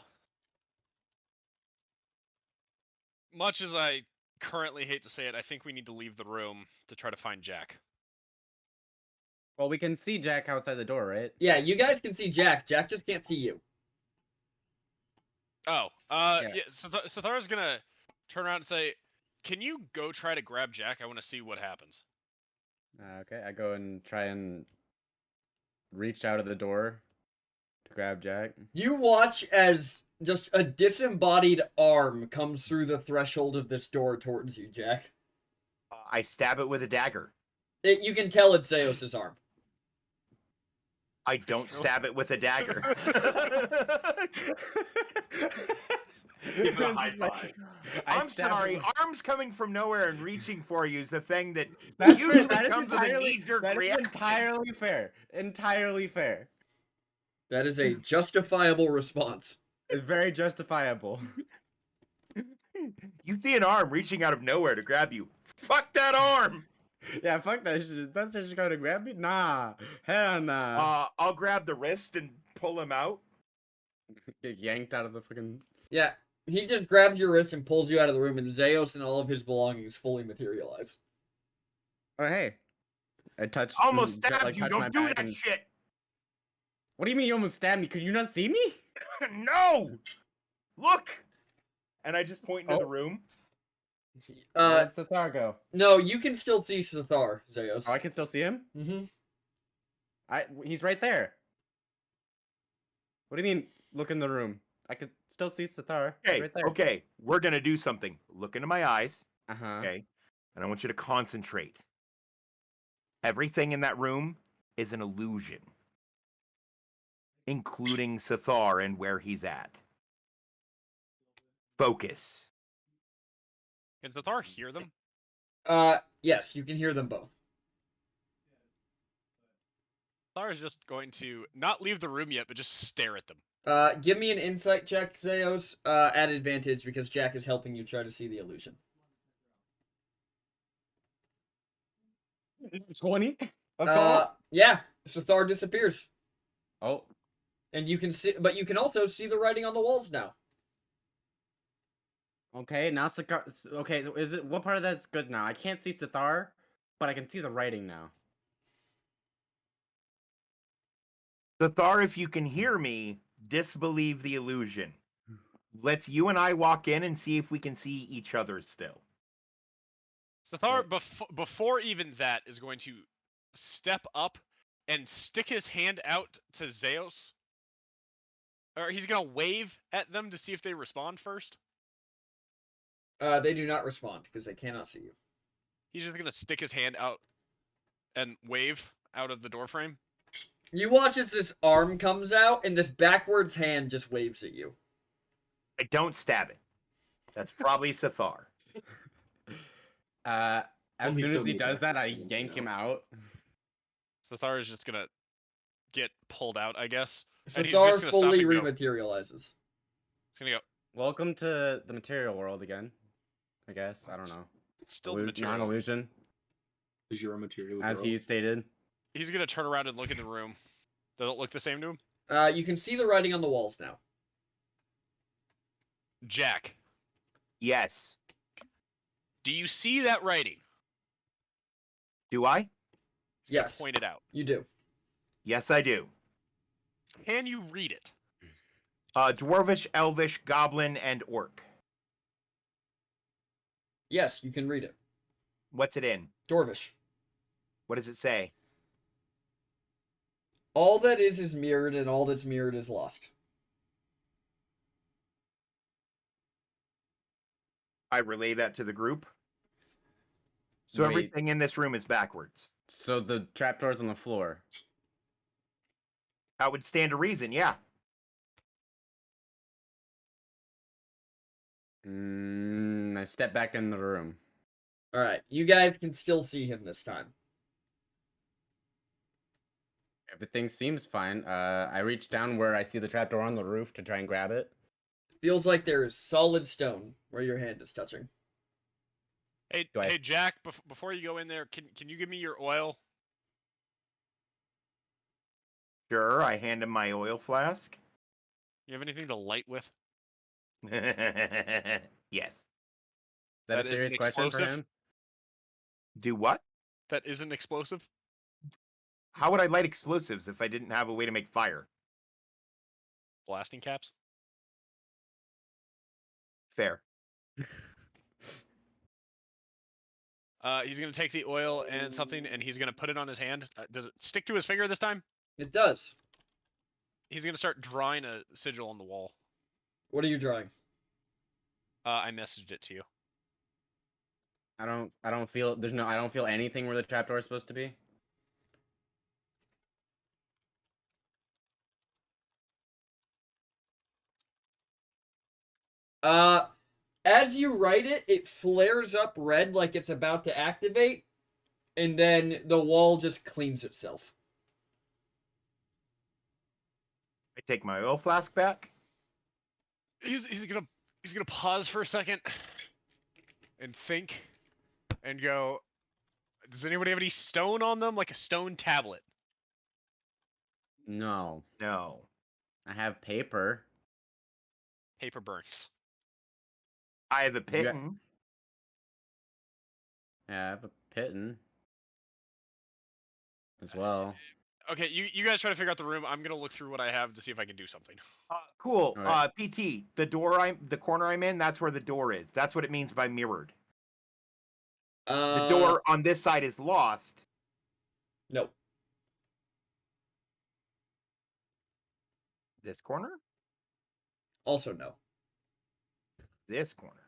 much as I currently hate to say it, I think we need to leave the room to try to find Jack. Well, we can see Jack outside the door, right? Yeah, you guys can see Jack. Jack just can't see you. Oh, Yeah. yeah. Sathar's gonna turn around and say, can you go try to grab Jack? I want to see what happens. Okay, I go and try and reach out of the door to grab Jack. You watch as just a disembodied arm comes through the threshold of this door towards you, Jack. I stab it with a dagger. You can tell it's Zeus's arm. I don't Still- stab it with a dagger. Give it a I'm high just like- five. I I'm stab it sorry. with- Arms coming from nowhere and reaching for you is the thing that That's usually fair. That is comes with a entirely, knee-jerk that is reaction. entirely fair. Entirely fair. That is a justifiable response. It's very justifiable. You see an arm reaching out of nowhere to grab you. Fuck that arm. Yeah, fuck that shit. That's just going to grab me? Nah. Hell nah. I'll grab the wrist and pull him out. Get yanked out of the fucking... Yeah, he just grabs your wrist and pulls you out of the room, and Zeus and all of his belongings fully materialize. Oh, hey. I touched... Almost like, stabbed you. touched my Don't do back that and- shit. What do you mean you almost stabbed me? Could you not see me? No. Look. And I just point into Oh. the room. Where'd Sathar go? No, you can still see Sathar, Zeus. Oh, I can still see him? Mm-hmm. He's right there. What do you mean, look in the room? I could still see Sathar. He's Okay. right there. Okay. We're gonna do something. Look into my eyes. Uh-huh. Okay. And I want you to concentrate. Everything in that room is an illusion, including Sathar and where he's at. Focus. Can Sathar hear them? Yes, you can hear them both. Sathar is just going to not leave the room yet, but just stare at them. Give me an insight check, Zeus, at advantage, because Jack is helping you try to see the illusion. 20? Let's go. Yeah, Sathar disappears. Oh. And you can see, but you can also see the writing on the walls now. Okay, now okay, so is it what part of that's good now? I can't see Sithar, but I can see the writing now. Zathar, if you can hear me, disbelieve the illusion. Let's you and I walk in and see if we can see each other still. Sathar, before even that, is going to step up and stick his hand out to Zeus. Or he's going to wave at them to see if they respond first. They do not respond because they cannot see you. He's just going to stick his hand out and wave out of the doorframe. You watch as this arm comes out and this backwards hand just waves at you. I don't stab it. That's probably Zathar. As Only soon so as he many does that, I backwards, yank him out. Sathar is just going to get pulled out, I guess. So And he's just Thar gonna stop fully and go. rematerializes. He's going to go, Welcome to the material world again. I guess I don't know. still the material. Non-illusion, Is your material as girl? he stated. He's going to turn around and look in the room. Does it look the same to him? You can see the writing on the walls now. Jack, Yes. do you see that writing? Do I? He's gonna Yes. point it out. You do. Yes, I do. Can you read it? Dwarvish, Elvish, Goblin, and Orc. Yes, you can read it. What's it in? Dwarvish. What does it say? All that is mirrored, and all that's mirrored is lost. I relay that to the group. So Wait. everything in this room is backwards. So the trapdoor's on the floor. That would stand to reason, yeah. I step back in the room. Alright, you guys can still see him this time. Everything seems fine. I reach down where I see the trapdoor on the roof to try and grab it. Feels like there is solid stone where your hand is touching. Hey, Do I- hey, Jack. Before you go in there, can you give me your oil? Sure, I hand him my oil flask. You have anything to light with? Yes. Is that a That is an serious question for explosive? him? Do what? That isn't explosive. How would I light explosives if I didn't have a way to make fire? Blasting caps. Fair. He's gonna take the oil and something, and he's gonna put it on his hand. Does it stick to his finger this time? It does. He's gonna start drawing a sigil on the wall. What are you drawing? I messaged it to you. I don't feel anything where the trapdoor is supposed to be. As you write it, it flares up red like it's about to activate, and then the wall just cleans itself. I take my oil flask back. He's gonna pause for a second and think and go. Does anybody have any stone on them, like a stone tablet? No, No. I have paper. Paper burns. I have a got- pitten. Yeah, I have a pitten as well. Okay, you guys try to figure out the room. I'm gonna look through what I have to see if I can do something. Cool. Alright. PT, the corner I'm in, that's where the door is. That's what it means by mirrored. The door on this side is lost. No. This corner? Also no. This corner.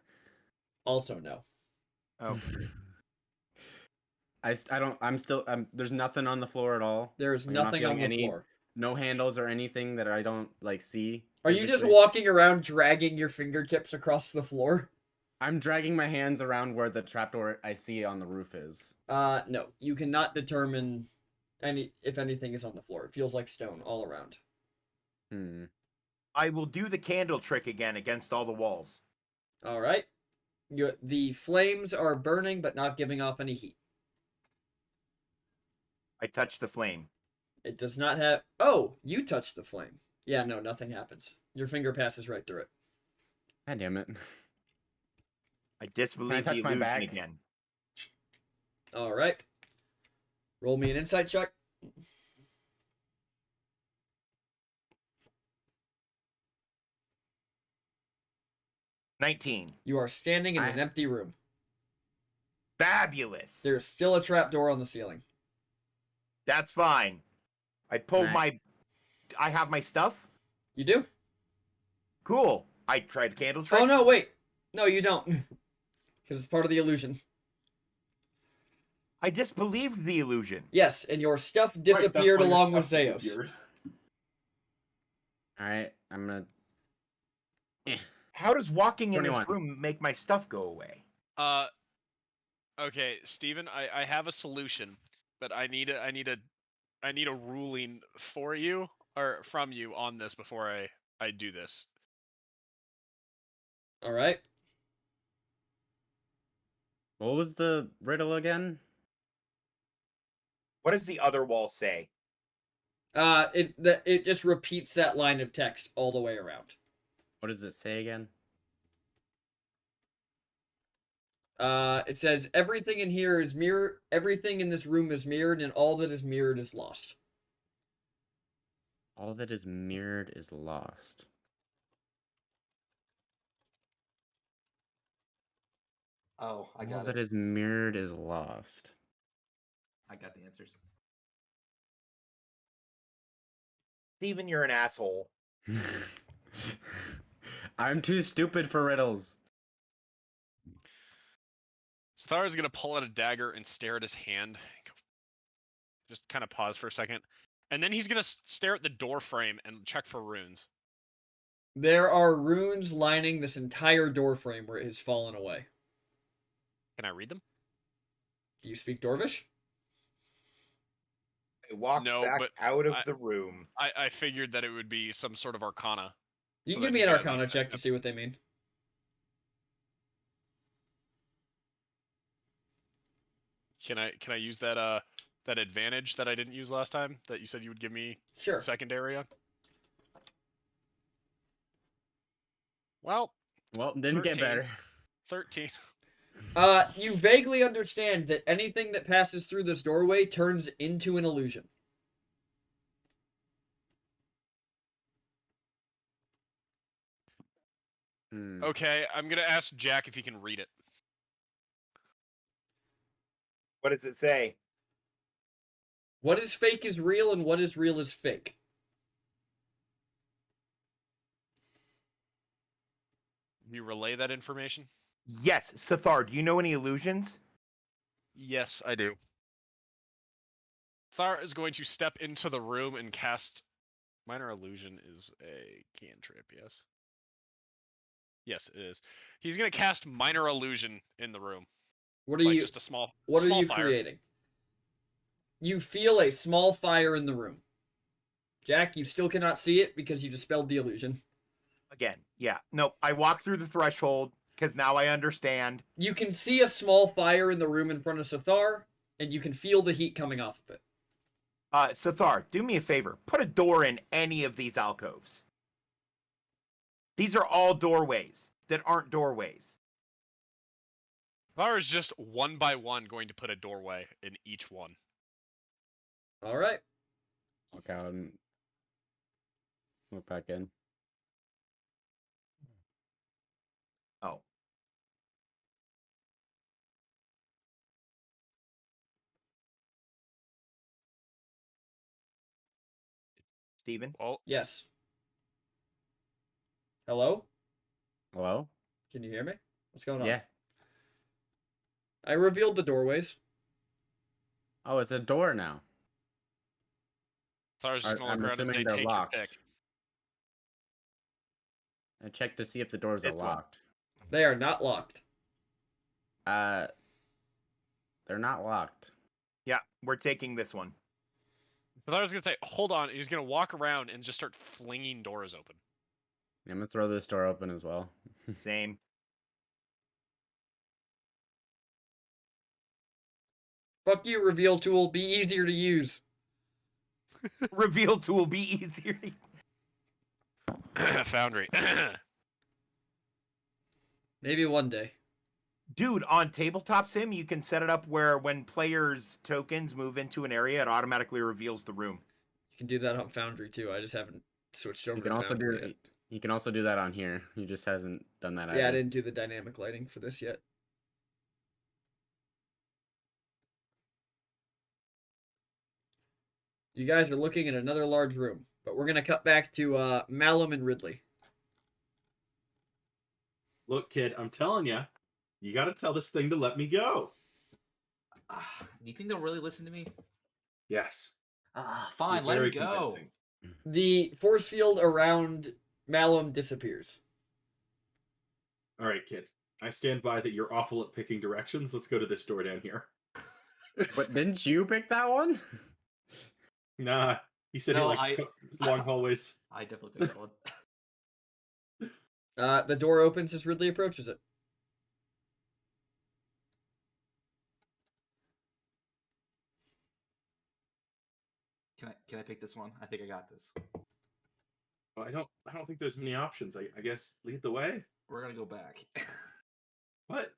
Also no. Oh, There's nothing on the floor at all. There is Are you not nothing on feeling the floor. No handles or anything that I don't like see. Are you just physically? walking around dragging your fingertips across the floor? I'm dragging my hands around where the trapdoor I see on the roof is. No. You cannot determine if anything is on the floor. It feels like stone all around. I will do the candle trick again against all the walls. All right. The flames are burning but not giving off any heat. I touch the flame. It does not have... Oh, you touched the flame. Yeah, no, nothing happens. Your finger passes right through it. God damn it. I disbelieve the touch my illusion bag? again. All right. Roll me an insight check. $19. You are standing in an I- empty room. Fabulous. There's still a trapdoor on the ceiling. That's fine. I pulled Right. I have my stuff. You do? Cool. I tried the candle trick. Oh no, wait. No, you don't. Because it's part of the illusion. I disbelieved the illusion. Yes, and your stuff Right, that's disappeared why your along with stuff Zeos. disappeared. All right, I'm gonna. How does walking in 21. this room make my stuff go away? Okay, Steven, I have a solution, but I need a ruling for you or from you on this before I do this. All right. What was the riddle again? What does the other wall say? It just repeats that line of text all the way around. What does it say again? It says everything in here is mirrored. Everything in this room is mirrored, and all that is mirrored is lost. All that is mirrored is lost. Oh, I All got that it. is mirrored is lost. I got the answers. Steven, you're an asshole. I'm too stupid for riddles. Sthar is gonna pull out a dagger and stare at his hand. Just kind of pause for a second, and then he's gonna stare at the door frame and check for runes. There are runes lining this entire door frame where it has fallen away. Can I read them? Do you speak Dwarvish? I walked No, back but out of I- the room. I figured that it would be some sort of arcana. You So can that give me you an could at Arcana least check to that's- see what they mean. Can I use that that advantage that I didn't use last time that you said you would give me Sure. secondary on? Well, Well, didn't get 13. better. 13. You vaguely understand that anything that passes through this doorway turns into an illusion. Hmm. Okay, I'm gonna ask Jack if he can read it. What does it say? What is fake is real, and what is real is fake. Do you relay that information? Yes, Sathar, do you know any illusions? Yes, I do. Thar is going to step into the room and cast Minor Illusion is a cantrip, yes? Yes, it is. He's going to cast Minor Illusion in the room. What are Like you? just a small What are small you fire. creating? You feel a small fire in the room. Jack, you still cannot see it because you dispelled the illusion. Again, yeah. No, I walked through the threshold because now I understand. You can see a small fire in the room in front of Sathar, and you can feel the heat coming off of it. Sathar, do me a favor. Put a door in any of these alcoves. These are all doorways that aren't doorways. Thar is just one by one going to put a doorway in each one. All right. Walk out and look back in. Oh. Steven? Well, Yes. Hello? Hello? Can you hear me? What's going on? Yeah. I revealed the doorways. Oh, it's a door now. Thar's just I- going to I'm look around and assuming say, they're take your locked. pick. I checked to see if the doors are This one. locked. They are not locked. They're not locked. Yeah, we're taking this one. Thar's going to say, hold on. He's going to walk around and just start flinging doors open. I'm gonna throw this door open as well. Same. Fuck you, reveal tool. Be easier to use. Reveal tool be easier. Foundry. Maybe one day. Dude, on Tabletop Sim, you can set it up where when players' tokens move into an area, it automatically reveals the room. You can do that on Foundry too. I just haven't switched over You to can also Foundry do yet. you can also do that on here. He just hasn't done that Yeah, I either. didn't do the dynamic lighting for this yet. You guys are looking at another large room, but we're gonna cut back to Malum and Ridley. Look, kid, I'm telling you, you got to tell this thing to let me go. Do you think they'll really listen to me? Yes. Fine, You're let very him go. convincing. The force field around Malum disappears. All right, kid. I stand by that you're awful at picking directions. Let's go to this door down here. But didn't you pick that one? Nah, he said No, he likes long hallways. I definitely picked that one. The door opens as Ridley approaches it. Can I pick this one? I think I got this. Well, I don't think there's many options. I guess lead the way. We're gonna go back. What?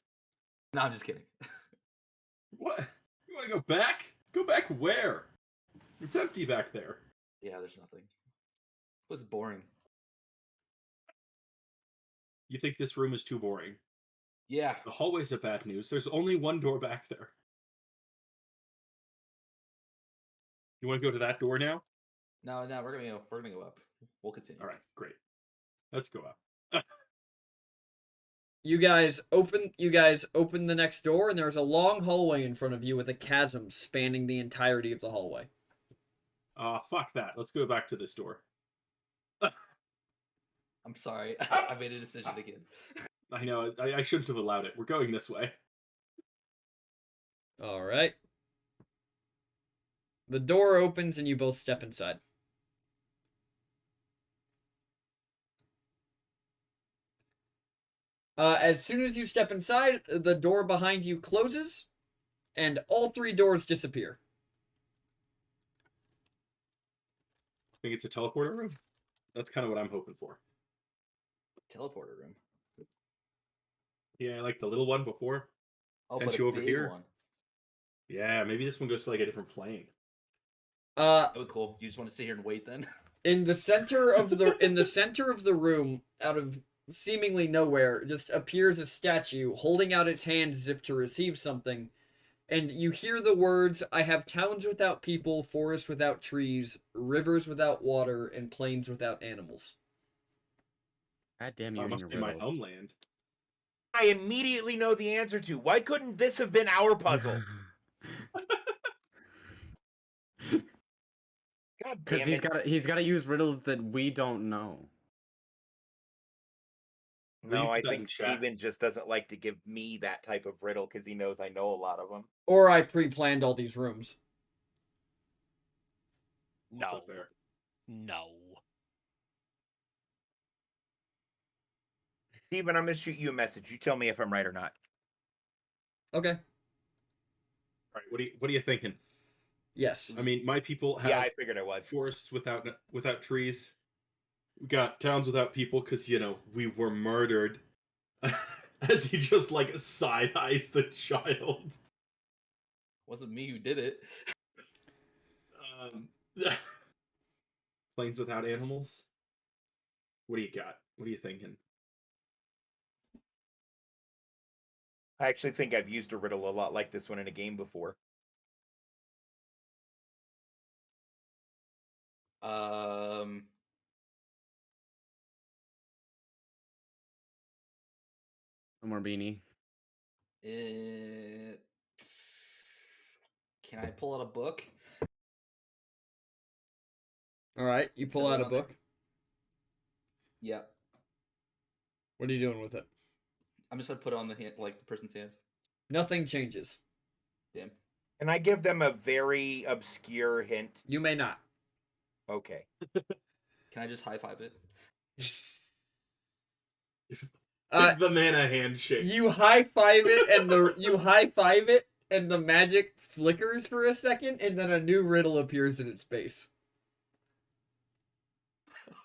No, I'm just kidding. What? You want to go back? Go back where? It's empty back there. Yeah, there's nothing. It was boring. You think this room is too boring? Yeah. The hallways are bad news. There's only one door back there. You want to go to that door now? No, we're gonna go up. We'll continue. All right, great. Let's go up. You guys open the next door, and there's a long hallway in front of you with a chasm spanning the entirety of the hallway. Fuck that. Let's go back to this door. I'm sorry. I made a decision again. I know, I shouldn't have allowed it. We're going this way. All right. The door opens, and you both step inside. As soon as you step inside, the door behind you closes, and all three doors disappear. Think it's a teleporter room? That's kind of what I'm hoping for. Teleporter room. Yeah, like the little one before. Oh, Sent but you a over big here. one. Yeah, maybe this one goes to like a different plane. Oh, cool. You just want to sit here and wait then? In the center of the room, out of seemingly nowhere, just appears a statue holding out its hands as if to receive something. And you hear the words, "I have towns without people, forests without trees, rivers without water, and plains without animals." God damn you and Must your be my riddles. homeland. I immediately know the answer to. Why couldn't this have been our puzzle? God Because damn it. he's gotta use riddles that we don't know. Will you No, put I that in think chat? Steven just doesn't like to give me that type of riddle because he knows I know a lot of them. Or I pre-planned all these rooms. Also No. fair. No. Steven, I'm going to shoot you a message. You tell me if I'm right or not. Okay. All right, what are you thinking? Yes. I mean, my people have Yeah, I figured it was. forests without trees. We got towns without people because we were murdered. As he just like side eyes the child. Wasn't me who did it. Plains without animals. What do you got? What are you thinking? I actually think I've used a riddle a lot like this one in a game before. No more beanie. Can I pull out a book? All right. You pull Set it out a on there. book. Yep. What are you doing with it? I'm just gonna put it on the hand, like the person's hands. Nothing changes. Damn. Can I give them a very obscure hint? You may not. Okay. Can I just high five it? The mana handshake. You high five it, and the magic flickers for a second, and then a new riddle appears in its base.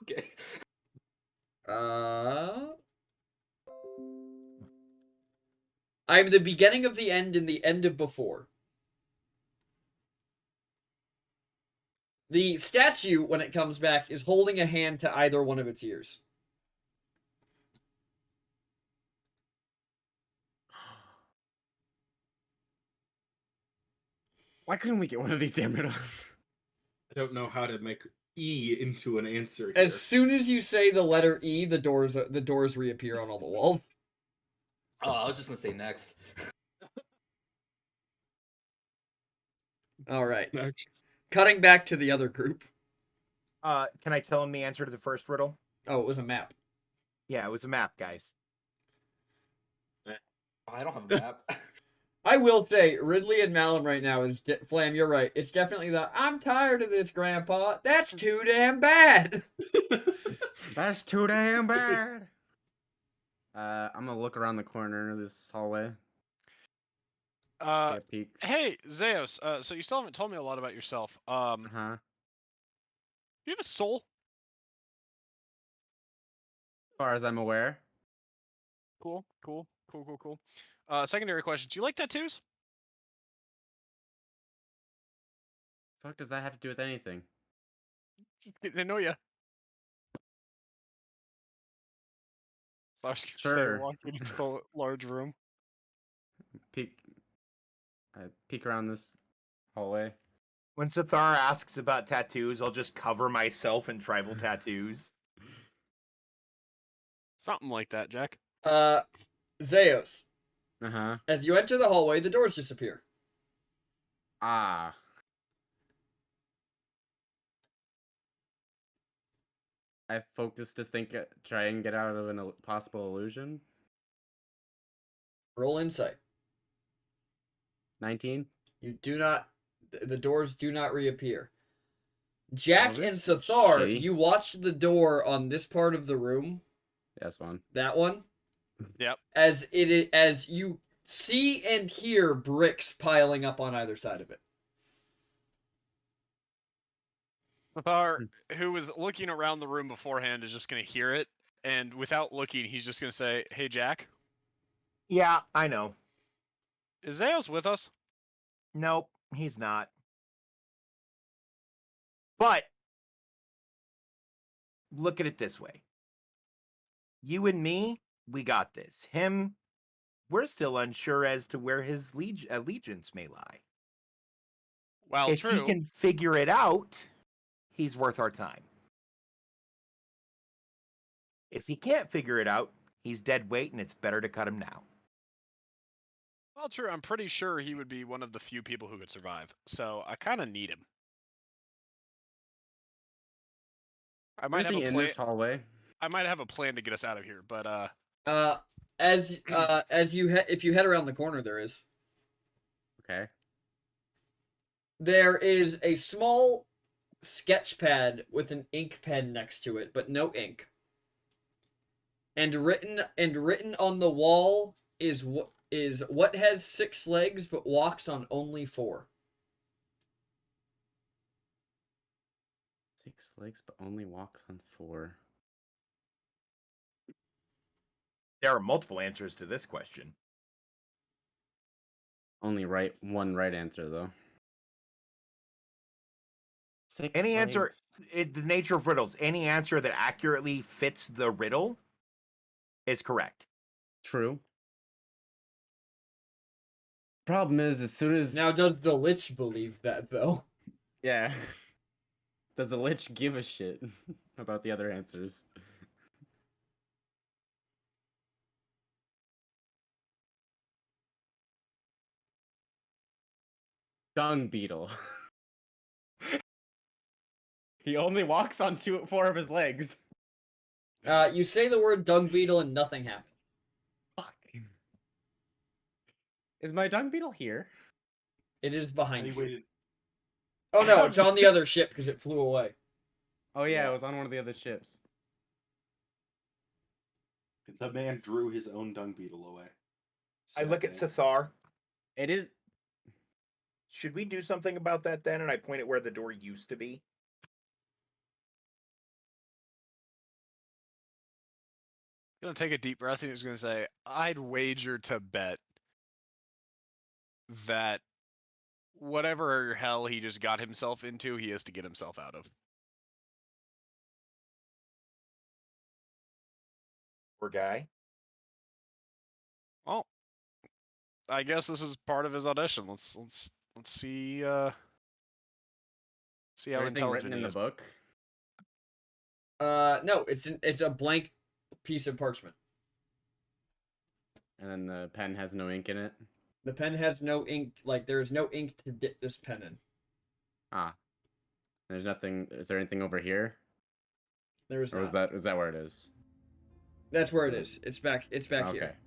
Okay. I'm the beginning of the end and the end of before. The statue, when it comes back, is holding a hand to either one of its ears. Why couldn't we get one of these damn riddles? I don't know how to make E into an answer here. As soon as you say the letter E, the doors reappear on all the walls. Oh, I was just gonna say next. All right. Actually, Cutting back to the other group. Can I tell him the answer to the first riddle? Oh, it was a map. Yeah, it was a map, guys. I don't have a map. I will say, Ridley and Malum right now is Flam. You're right. It's definitely the I'm tired of this, Grandpa. That's too damn bad. That's too damn bad. I'm gonna look around the corner of this hallway. Take a peek. Hey, Zeus. So you still haven't told me a lot about yourself. Uh-huh. Do you have a soul? As far as I'm aware. Cool. Secondary question: do you like tattoos? Fuck does that have to do with anything? Just getting to know ya. Slash Sure. walking into the large room. Peek around this hallway. When Sathar asks about tattoos, I'll just cover myself in tribal tattoos. Something like that, Jack. Zeus. Uh-huh. As you enter the hallway, the doors disappear. Ah. I focused to try and get out of a possible illusion. Roll insight. 19. You do not. The doors do not reappear. Jack Oh, and this is Sathar, shitty. you watch the door on this part of the room. That's one. That one. Yep. As you see and hear bricks piling up on either side of it. Sathar, who was looking around the room beforehand, is just gonna hear it, and without looking, he's just gonna say, "Hey, Jack, Yeah, I know. is Zeus with us?" Nope, he's not. But look at it this way. You and me, we got this. Him, we're still unsure as to where his allegiance may lie. Well, If he true. can figure it out, he's worth our time. If he can't figure it out, he's dead weight and it's better to cut him now. Well, true. I'm pretty sure he would be one of the few people who could survive. So I kind of need him. I might have Anything a in plan. this hallway? I might have a plan to get us out of here, but If you head around the corner, there is. Okay. There is a small sketch pad with an ink pen next to it, but no ink. And written on the wall is what has 6 legs but walks on only 4. 6 legs, but only walks on 4. There are multiple answers to this question. Only one right answer though. 6 Any answer, legs. the nature of riddles, any answer that accurately fits the riddle is correct. True. Problem is, as soon as Now, does the Lich believe that, though? yeah, does the Lich give a shit about the other answers? Dung beetle. He only walks on 4 of his legs. You say the word dung beetle and nothing happens. Fuck. Is my dung beetle here? It is behind he you. waited. Oh no, it's on the other ship because it flew away. Oh yeah, Yeah. it was on one of the other ships. The man drew his own dung beetle away. I look at Sad day. Sathar. It is. Should we do something about that then? And I point at where the door used to be. gonna take a deep breath and he's gonna say, "I'd wager to bet that whatever hell he just got himself into, he has to get himself out of. Poor guy. Well, I guess this is part of his audition. Let's see see how Anything intelligent written in he the is. book? No, it's a blank piece of parchment. And then the pen has no ink in it? The pen has no ink. Like there's no ink to dip this pen in. Ah. There's nothing. Is there anything over here? There's Or not. is that where it is? That's where it is. It's back. It's back Okay. here.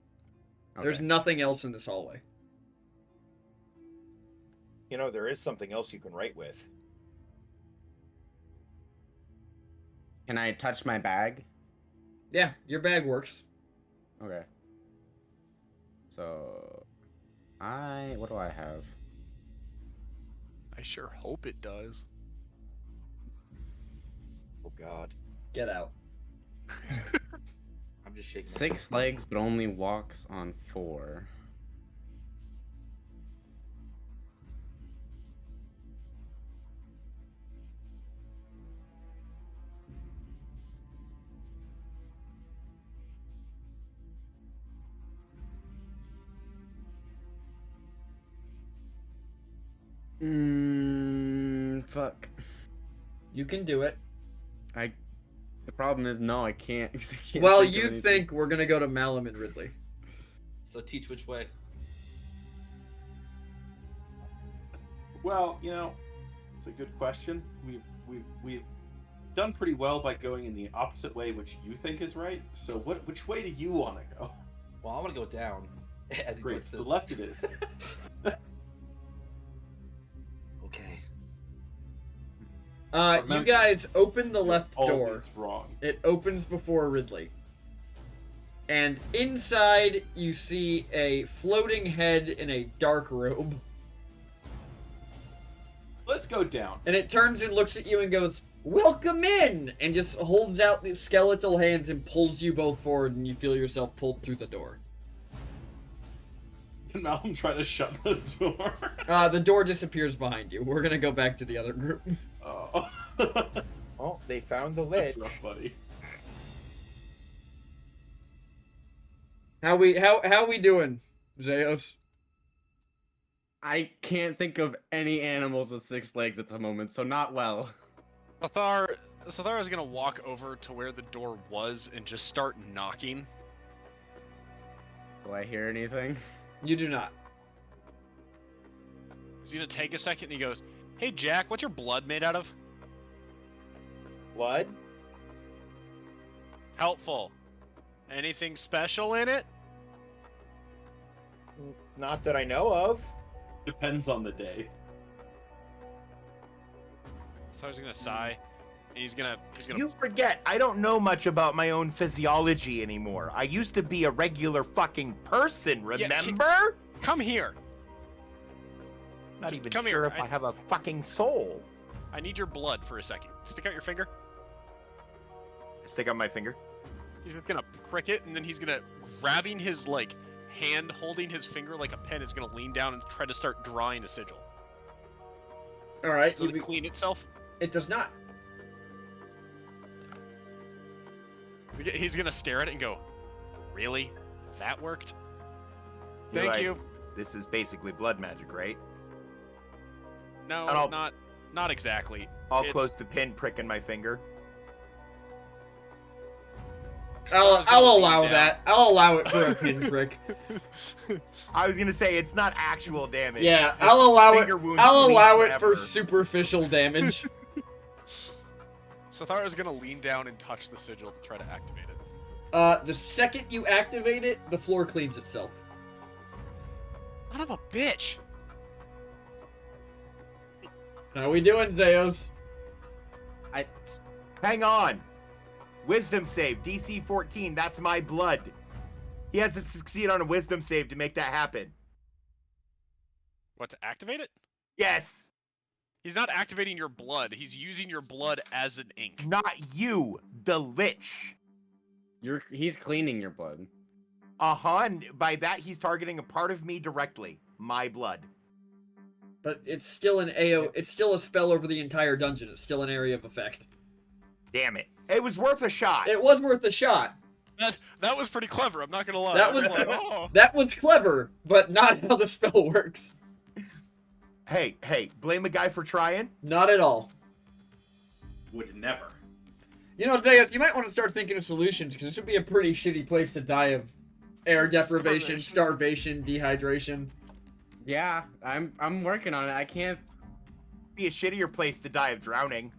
There's Okay. nothing else in this hallway. You know, there is something else you can write with. Can I touch my bag? Yeah, your bag works. Okay. So, what do I have? I sure hope it does. Oh God. Get out. I'm just shaking. my 6 head. legs, but only walks on 4. Fuck. You can do it. The problem is, no, I can't. 'Cause I can't Well, think of you anything. think we're gonna go to Malum and Ridley. So teach which way. Well, you know, it's a good question. We've done pretty well by going in the opposite way, which you think is right. So, which way do you want to go? Well, I want to go down. As he Great, puts the left it is. Okay. You Remember- guys open the left You're door. always wrong. It opens before Ridley. And inside, you see a floating head in a dark robe. Let's go down. And it turns and looks at you and goes, "Welcome in!" And just holds out these skeletal hands and pulls you both forward, and you feel yourself pulled through the door. Can Malcolm try to shut the door? The door disappears behind you. We're gonna go back to the other group. Oh. Oh, they found the That's lich. rough, buddy. How we doing, Zeos? I can't think of any animals with 6 legs at the moment, so not well. Sathar is gonna walk over to where the door was and just start knocking. Do I hear anything? You do not. He's gonna take a second and he goes, "Hey Jack, what's your blood made out of?" Blood? Helpful. Anything special in it? Not that I know of. Depends on the day. Sathar's gonna sigh, and he's gonna You forget, I don't know much about my own physiology anymore. I used to be a regular fucking person, Yeah, remember? come here. Not just even come sure here. if I have a fucking soul. I need your blood for a second. Stick out your finger. Stick out my finger. He's just gonna prick it, and then he's gonna, grabbing his like hand, holding his finger like a pen, is gonna lean down and try to start drawing a sigil. All right. Does it clean itself? It does not. He's gonna stare at it and go, "Really? That worked? You're Thank right. you." This is basically blood magic, right? No, And I'll- not exactly. I'll It's- close the pin prick in my finger. I'll Sathar's gonna lean allow down. that. I'll allow it for a pinprick. I was gonna say it's not actual damage. Yeah, The I'll allow it. finger wound I'll bleeds allow it for forever. superficial damage. Sathar is gonna lean down and touch the sigil to try to activate it. The second you activate it, the floor cleans itself. Son of a bitch! How we doing, Zeos? Hang on. Wisdom save, DC 14. That's my blood. He has to succeed on a wisdom save to make that happen. What, to activate it? Yes. He's not activating your blood. He's using your blood as an ink. Not you, the lich. He's cleaning your blood. Uh-huh, and by that he's targeting a part of me directly. my blood. But it's still an AO. It's still a spell over the entire dungeon. It's still an area of effect. Damn it. It was worth a shot. It was worth a shot. That was pretty clever. I'm not gonna lie. That I was- like, oh. That was clever, but not how the spell works. Hey, blame a guy for trying? Not at all. Would never. You know, Zayas, you might want to start thinking of solutions, because this would be a pretty shitty place to die of air deprivation, starvation, dehydration. Yeah, I'm working on it. I can't. Be a shittier place to die of drowning.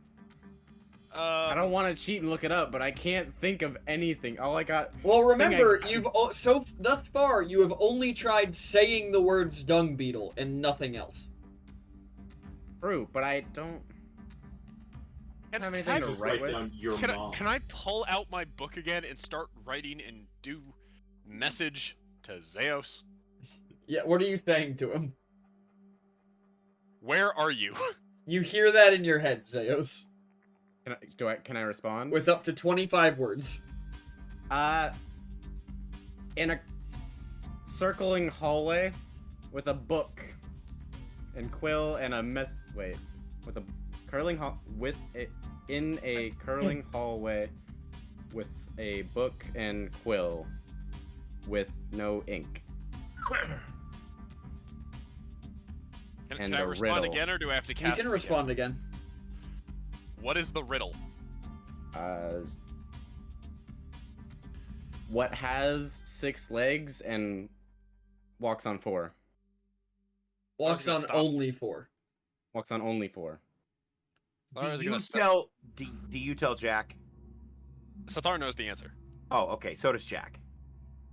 I don't want to cheat and look it up, but I can't think of anything. All I got. Well, remember, I- you've thus far you have only tried saying the words dung beetle and nothing else. True, but I don't Can, have can anything I to just- write Write with. down your can, mom. can I pull out my book again and start writing and do message to Zeus? Yeah, what are you saying to him? Where are you? You hear that in your head, Zeus, Can I respond? with up to 25 words. In a circling hallway with a book and quill and a with a in a curling hallway with a book and quill with no ink. Can And I a respond riddle. again, or do I have to You cast? can it respond again. again? What is the riddle? What has 6 legs and walks on 4? Walks gonna on stop. only 4. Walks on only 4. I was Do gonna you stop. tell? Do you tell Jack? Sathar knows the answer. Oh, okay. So does Jack.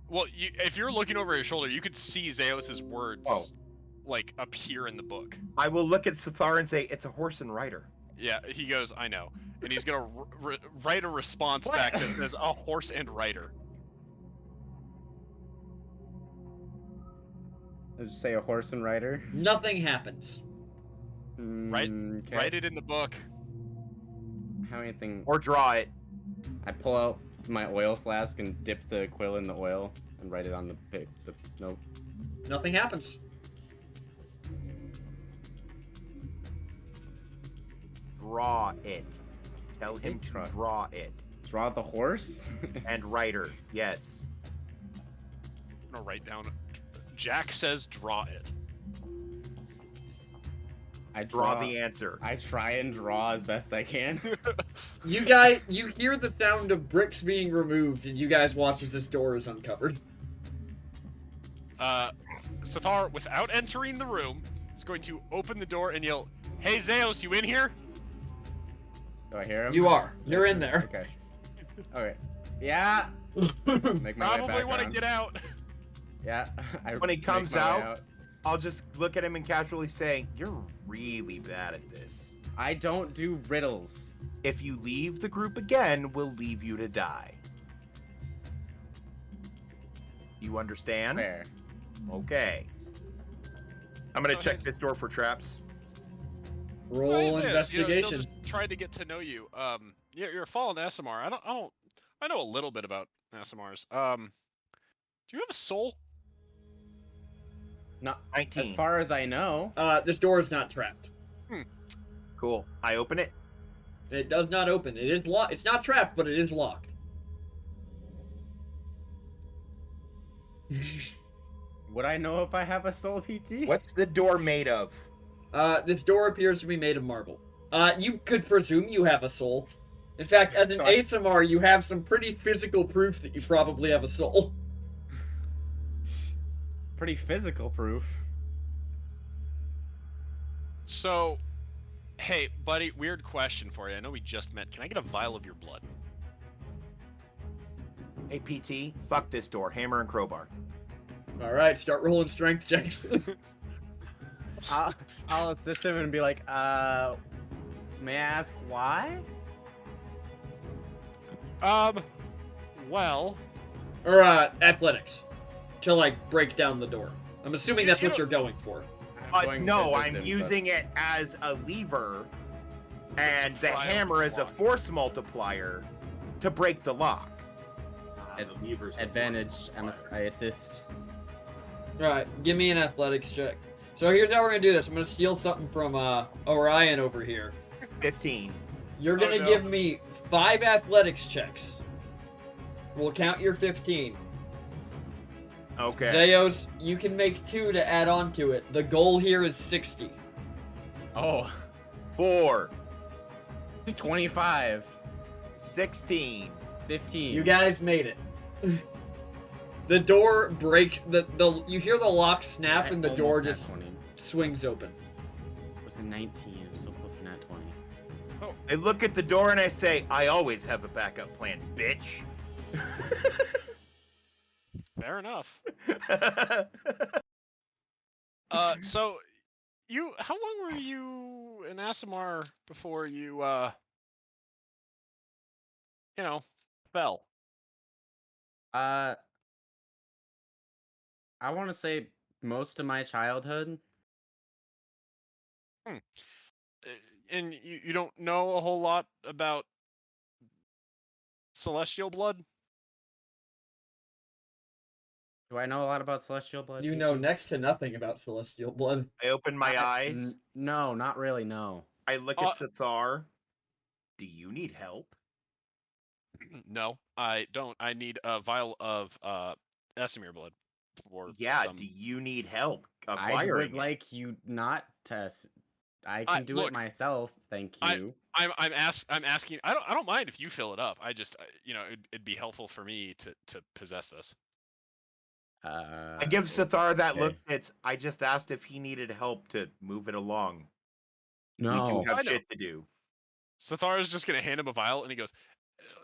Well, if you're looking over his shoulder, you could see Zeus's words, Oh. like appear in the book. I will look at Sathar and say, "It's a horse and rider." Yeah, he goes, I know, and he's gonna write a response back that says a horse and rider. Just say a horse and rider. Nothing happens. Right- Okay. Write it in the book. How anything? Or draw it. I pull out my oil flask and dip the quill in the oil and write it on the note. Nothing happens. Draw it. Tell him to Try. draw it. Draw the horse. And rider. Yes. I'm gonna write down. Jack says, draw it. I Draw the answer. I try and draw as best I can. You guys, you hear the sound of bricks being removed, and you guys watch as this door is uncovered. Sathar, without entering the room, is going to open the door and yell, "Hey Zeus, you in here?" Do I hear him? You are. You're in there. Okay. Okay. Yeah. Make my way Probably want to around. get out. Yeah. When he make comes my way out- I'll just look at him and casually say, "You're really bad at this. I don't do riddles. If you leave the group again, we'll leave you to die." You understand? Fair. Okay. I'm gonna So check his- this door for traps. Roll Right, yeah, investigation. she'll just try to get to know you. You're a fallen SMR. I know a little bit about SMRs. Do you have a soul? Not 19. as far as I know. This door is not trapped. Cool. I open it. It does not open. It is locked. It's not trapped, but it is locked. Would I know if I have a soul PT? What's the door made of? This door appears to be made of marble. You could presume you have a soul. In fact, as an So I- ASMR, you have some pretty physical proof that you probably have a soul. Pretty physical proof. So, hey, buddy, weird question for you. I know we just met. Can I get a vial of your blood? Hey, PT, fuck this door. Hammer and crowbar. All right, start rolling strength checks. I'll assist him and be like, may I ask why? Well, or athletics to like break down the door. I'm assuming that's You what don't- you're going for. I'm going to No, assist I'm him, but- using it as a lever and the Try to hammer as a block. force multiplier to break the lock. Ad- The levers are Advantage. forced I assist. Alright, give me an athletics check. So here's how we're gonna do this. I'm gonna steal something from Orion over here. 15. You're gonna no. give me 5 athletics checks. We'll count your 15. Okay. Zeos, you can make 2 to add on to it. The goal here is 60. Oh, 4, 25, 16. 15. You guys made it. The door breaks. You hear the lock snap and the Almost door nat just 20. swings open. It was a 19. It was so close to nat 20. I look at the door and I say, I always have a backup plan, bitch. Fair enough. So how long were you in Asimar before you fell? I want to say most of my childhood. And you don't know a whole lot about celestial blood? Do I know a lot about celestial blood? You know PT? next to nothing about celestial blood. I open my eyes. No, not really. No. I look at Sathar. Do you need help? No, I don't. I need a vial of Esamir blood. Yeah, some... do you need help I acquiring would like you not to. I can do look, it myself. Thank you. I'm asking. I don't mind if you fill it up. I just it'd be helpful for me to possess this. I give Sathar that look. okay. I just asked if he needed help to move it along. No. We do I have know. shit to do. Sathar is just gonna hand him a vial, and he goes,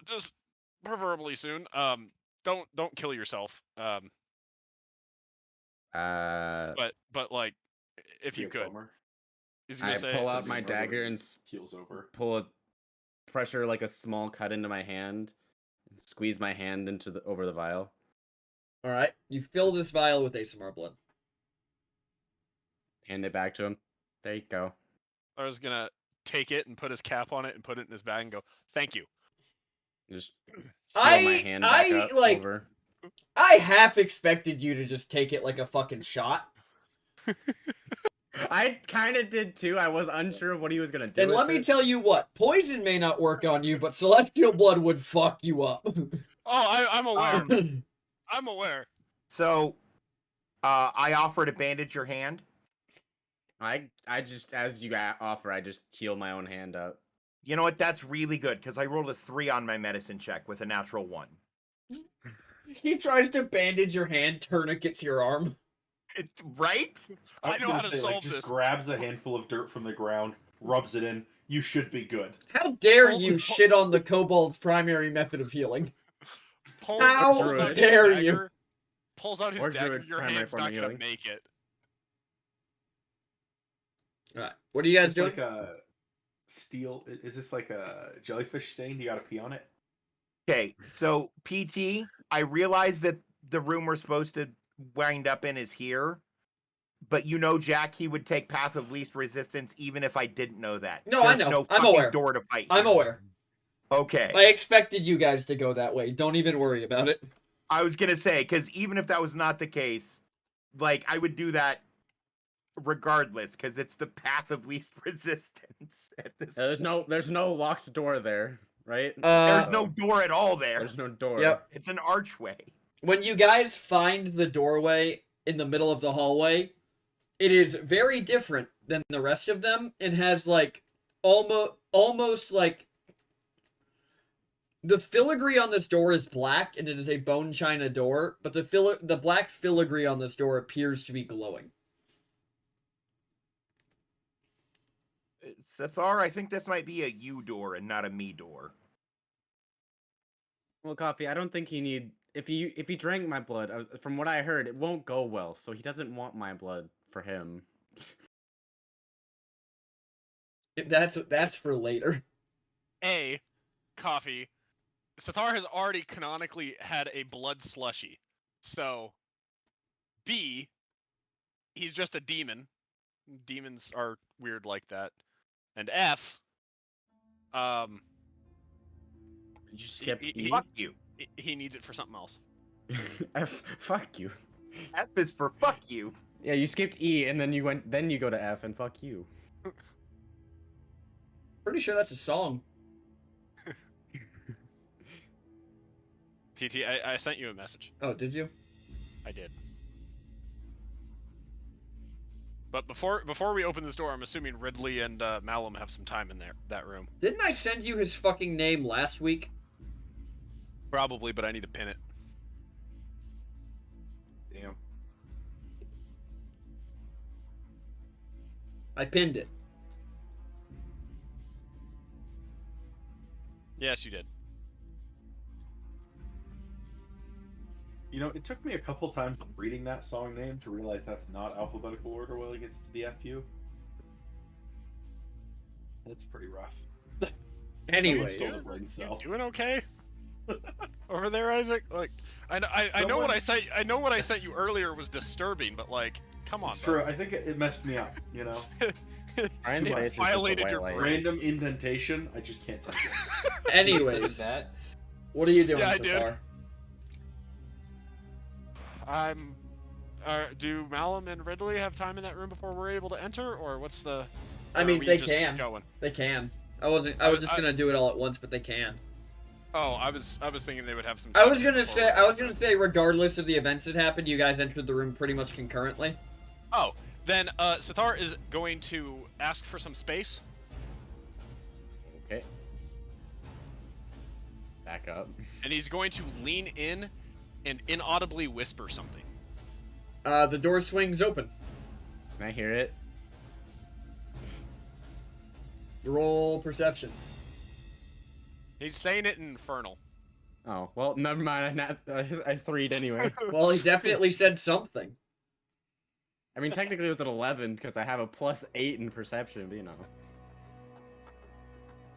"Just preferably soon. Don't kill yourself. But like, if you could." He's gonna I say, pull out says, my dagger and heals over. pull a pressure like a small cut into my hand, and squeeze my hand into over the vial. All right, you fill this vial with ASMR blood. Hand it back to him. There you go. I was gonna take it and put his cap on it and put it in his bag and go, "Thank you." Just throw my hand back up over. I half expected you to just take it like a fucking shot. I kind of did too. I was unsure of what he was gonna do. And with let me it. tell you what, poison may not work on you, but celestial blood would fuck you up. Oh, I'm aware. I'm aware. So, I offer to bandage your hand. I just, as you offer, I just heal my own hand up. You know what? That's really good because I rolled a 3 on my medicine check with a natural 1. He tries to bandage your hand, tourniquets your arm. Right? I know how to solve just this. grabs a handful of dirt from the ground, rubs it in. You should be good. How dare you shit on the kobold's primary method of healing? How dare you? Pulls out his Or dagger. druid Your primary hand's form not of gonna healing. make it. Alright, what are you guys Is doing? this like a steel? Is this like a jellyfish stain? Do you got to pee on it? Okay, so PT, I realize that the room we're supposed to wind up in is here, but you know, Jack, he would take path of least resistance even if I didn't know that. No, I There's know. No I'm fucking aware. door to fight. I'm here. aware. Okay. I expected you guys to go that way. Don't even worry about it. I was gonna say, because even if that was not the case, like I would do that regardless, because it's the path of least resistance at this. There's no locked door there, right? There's no door at all there. There's no door. Yep. It's an archway. When you guys find the doorway in the middle of the hallway, it is very different than the rest of them. It has like almost like the filigree on this door is black and it is a bone china door, but the black filigree on this door appears to be glowing. Sathar, I think this might be a you door and not a me door. Well, Coffee, I don't think he need. If he drank my blood, from what I heard, it won't go well. So he doesn't want my blood for him. That's for later. A, Coffee. Sathar has already canonically had a blood slushy. So, B, he's just a demon. Demons are weird like that. And F, Did you skip E? Fuck you. he needs it for something else. F, fuck you. F is for fuck you. Yeah, you skipped E and then you go to F and fuck you. Pretty sure that's a song. PT, I sent you a message. Oh, did you? I did. But before we open this door, I'm assuming Ridley and Malum have some time in that room. Didn't I send you his fucking name last week? Probably, but I need to pin it. Damn. I pinned it. Yes, you did. You know, it took me a couple times of reading that song name to realize that's not alphabetical order when it gets to the FU. That's pretty rough. Anyways, Someone stole the brain cell. You doing okay? Over there, Isaac? Like, I know what Someone- I know what I sent you earlier was disturbing, but like, come on. It's true. I think it messed me up. You know, Ryan's Too much. face is just a Violated white your light. random indentation. I just can't take it. anyways, that. what are you doing Yeah, I so did. far? I'm. Do Malum and Ridley have time in that room before we're able to enter, or what's the? I or mean, are we they just keep can. Going? They can. I was just gonna do it all at once, but they can. Oh, I was thinking they would have some. I time was gonna before- say, regardless of the events that happened, you guys entered the room pretty much concurrently. Oh, then Sithar is going to ask for some space. Okay. Back up. And he's going to lean in and inaudibly whisper something. The door swings open. Can I hear it? Roll perception. He's saying it in Infernal. Oh, well, never mind. I 3'd anyway. Well, he definitely said something. I mean, technically it was an 11 because I have a +8 in perception, but you know.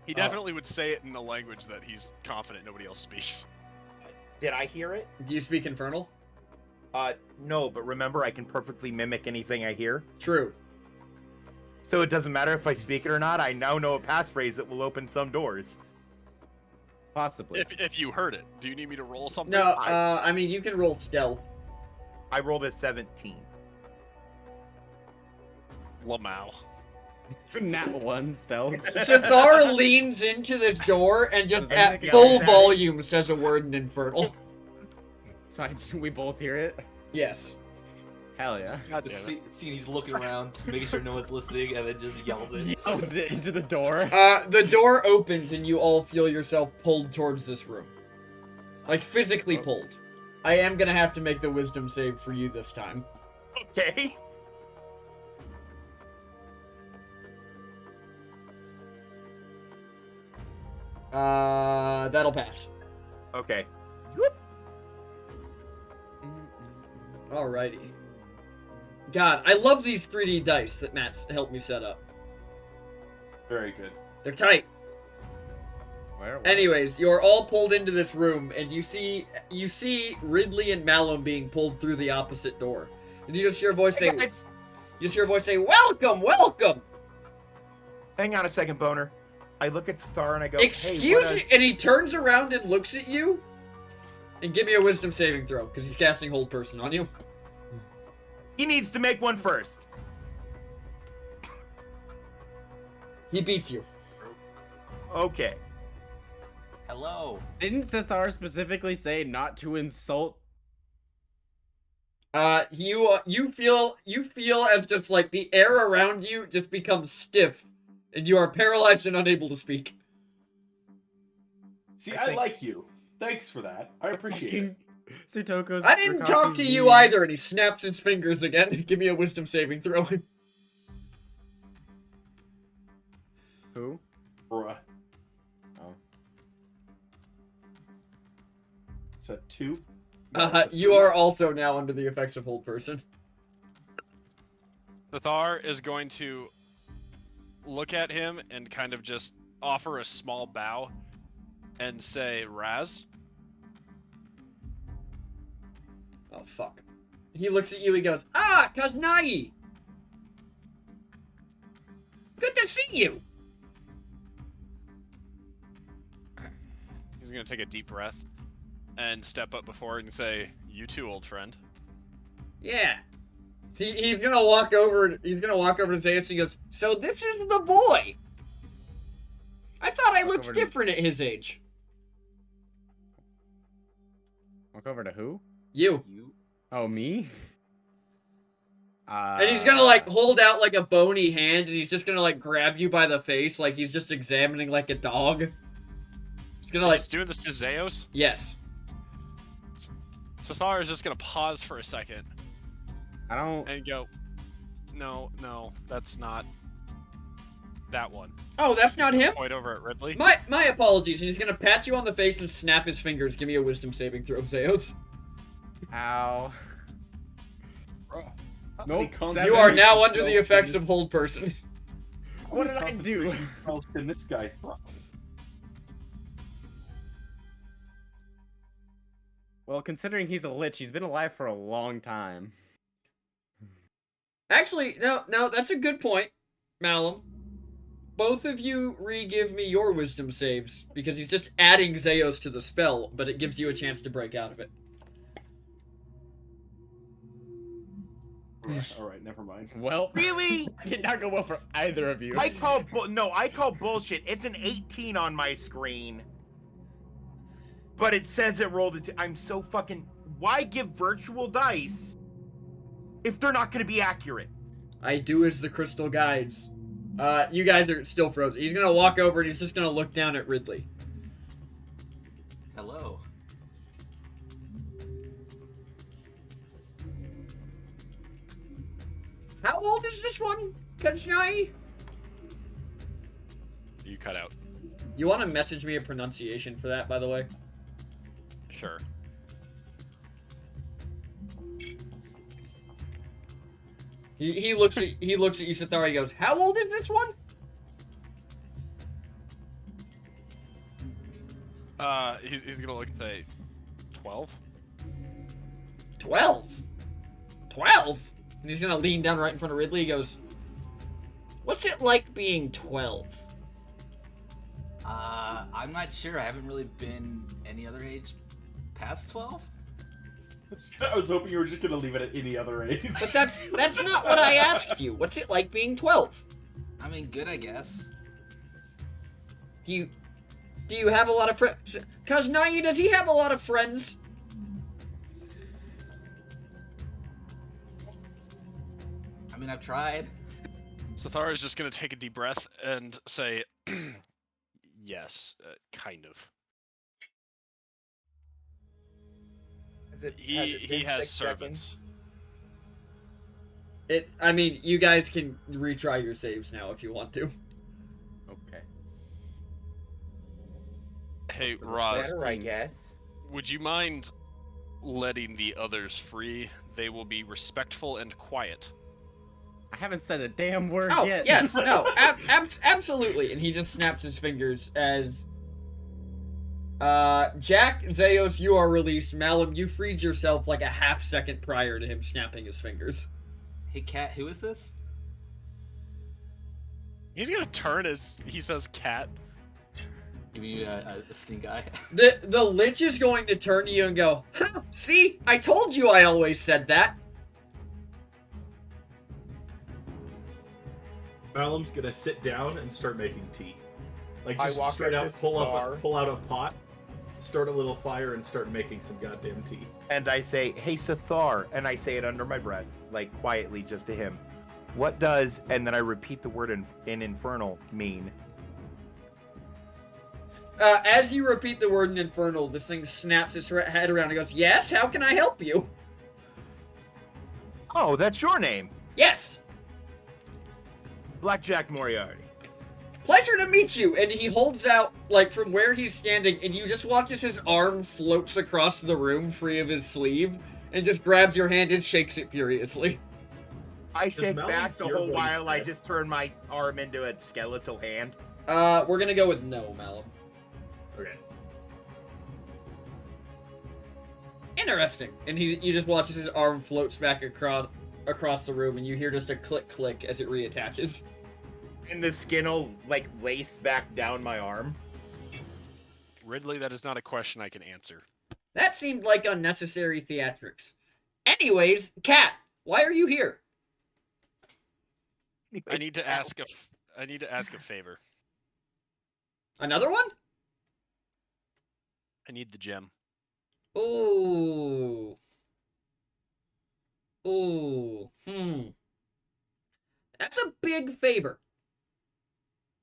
He definitely would say it in a language that he's confident nobody else speaks. Did I hear it? Do you speak Infernal? No, but remember, I can perfectly mimic anything I hear. True. So it doesn't matter if I speak it or not. I now know a passphrase that will open some doors. Possibly. If you heard it, do you need me to roll something? No, I mean, you can roll stealth. I rolled a 17. Lamau. Nat 1 stealth. Sithar leans into this door and just Does at anything full else add it? volume says a word in Infernal. So we both hear it? Yes. Hell yeah. God The damn it. scene he's looking around, making sure no one's listening, and then just yells it. Yells it into the door. The door opens and you all feel yourself pulled towards this room. Like, physically pulled. I am gonna have to make the wisdom save for you this time. Okay. That'll pass. Okay. Alrighty. God, I love these 3D dice that Matt's helped me set up. Very good. They're tight. Where? Anyways, you're all pulled into this room, and you see Ridley and Malum being pulled through the opposite door. And you just hear a voice say, Hey, guys, "Welcome, welcome." hang on a second, Boner. I look at Star and I go, hey, Excuse what me, and he turns around and looks at you. And give me a wisdom saving throw, because he's casting Hold Person on you. He needs to make one first. He beats you. Okay. Hello. Didn't Sithar specifically say not to insult? You feel as just like the air around you just becomes stiff, and you are paralyzed and unable to speak. See, I I think- like you. Thanks for that. I appreciate it. Sutoko's. I didn't talk to you either, and he snaps his fingers again. Give me a wisdom saving throw. Who? Bruh. Oh. It's a 2. No, it's a You 3. are also now under the effects of Hold Person. Sithar is going to look at him and kind of just offer a small bow and say, Raz. Oh, fuck. He looks at you, he goes, "Ah, Kaznai! Good to see you!" He's going to take a deep breath and step up before and say, you too, old friend. Yeah. He's gonna walk over. He's gonna walk over to Zeus and he goes, "So this is the boy. I thought I Walk looked over to- different at his age." Walk over to who? You. You. Oh, me? And he's gonna like hold out like a bony hand, and he's just gonna like grab you by the face, like he's just examining like a dog. He's gonna like, He's doing this to Zeus. yes. Sathar is just gonna pause for a second I don't. and go, no, that's not that one. Oh, that's not him. Point over at Ridley. My apologies. And he's gonna pat you on the face and snap his fingers. Give me a wisdom saving throw, Zeus. Ow. Bro. Nope. Concentration You are now under spells the can effects this- of hold person. What did many I do? concentration spells can this guy throw? Well, considering he's a lich, he's been alive for a long time. Actually, no, that's a good point, Malum. Both of you re-give me your wisdom saves, because he's just adding Zeus to the spell, but it gives you a chance to break out of it. Alright, never mind. Well, Really? I did not go well for either of you. I call bullshit. It's an 18 on my screen. But it says it rolled it. I'm so fucking. Why give virtual dice if they're not going to be accurate? I do as the crystal guides. You guys are still frozen. He's gonna walk over and he's just gonna look down at Ridley. Hello. How old is this one, Kajnai? You cut out. You want to message me a pronunciation for that, by the way? Sure. He looks at you, Sathar. He goes, "How old is this one?" He's gonna look and say, 12. 12. 12. And he's gonna lean down right in front of Ridley. He goes, "What's it like being 12?" I'm not sure. I haven't really been any other age past 12. I was hoping you were just gonna leave it at any other age. But that's not what I asked you. What's it like being 12? I mean, good, I guess. Do you have a lot of friends? Kajnai, does he have a lot of friends? I mean, I've tried. Sathar is just gonna take a deep breath and say, yes, kind of. He has servants. I mean, you guys can retry your saves now if you want to. Okay. Hey, Roz, Better, I guess. would you mind letting the others free? They will be respectful and quiet. I haven't said a damn word Oh, yet. yes, no, absolutely. And he just snaps his fingers as... Jack, Zeus, you are released. Malum, you freed yourself like a half second prior to him snapping his fingers. Hey, Cat, who is this? He's gonna turn as he says cat. Give me a stink eye. The Lich is going to turn to you and go, "Huh, see? I told you I always said that." Malum's gonna sit down and start making tea. Like I just walk straight up out, to pull Sathar. out a pot, start a little fire, and start making some goddamn tea. And I say, "Hey, Sathar," and I say it under my breath, like quietly, just to him. What does, and then I repeat the word in Infernal mean? As you repeat the word in Infernal, this thing snaps its head around and goes, "Yes, how can I help you?" Oh, that's your name, "Yes, Blackjack Moriarty. pleasure to meet you." And he holds out, like, from where he's standing, and you just watch as his arm floats across the room free of his sleeve, and just grabs your hand and shakes it furiously. I shake Malum back the hear whole what he while I said? just turn my arm into a skeletal hand. We're gonna go with no, Malum. Okay. Interesting. And you just watch as his arm floats back across the room, and you hear just a click as it reattaches. And the skin will, like, lace back down my arm. Ridley, that is not a question I can answer. That seemed like unnecessary theatrics. Anyways, Cat, why are you here? I need to ask a favor. Another one? I need the gem. Ooh. Ooh. That's a big favor.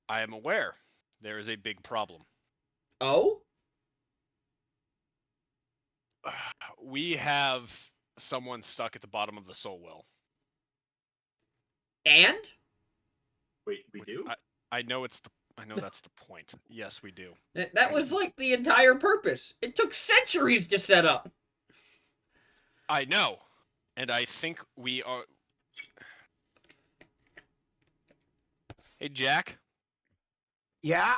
I am aware there is a big problem. Oh? We have someone stuck at the bottom of the soul well. And? Wait, we do? I know that's the point. Yes, we do. That was like the entire purpose. It took centuries to set up. I know. And I think we are. Hey, Jack, Yeah.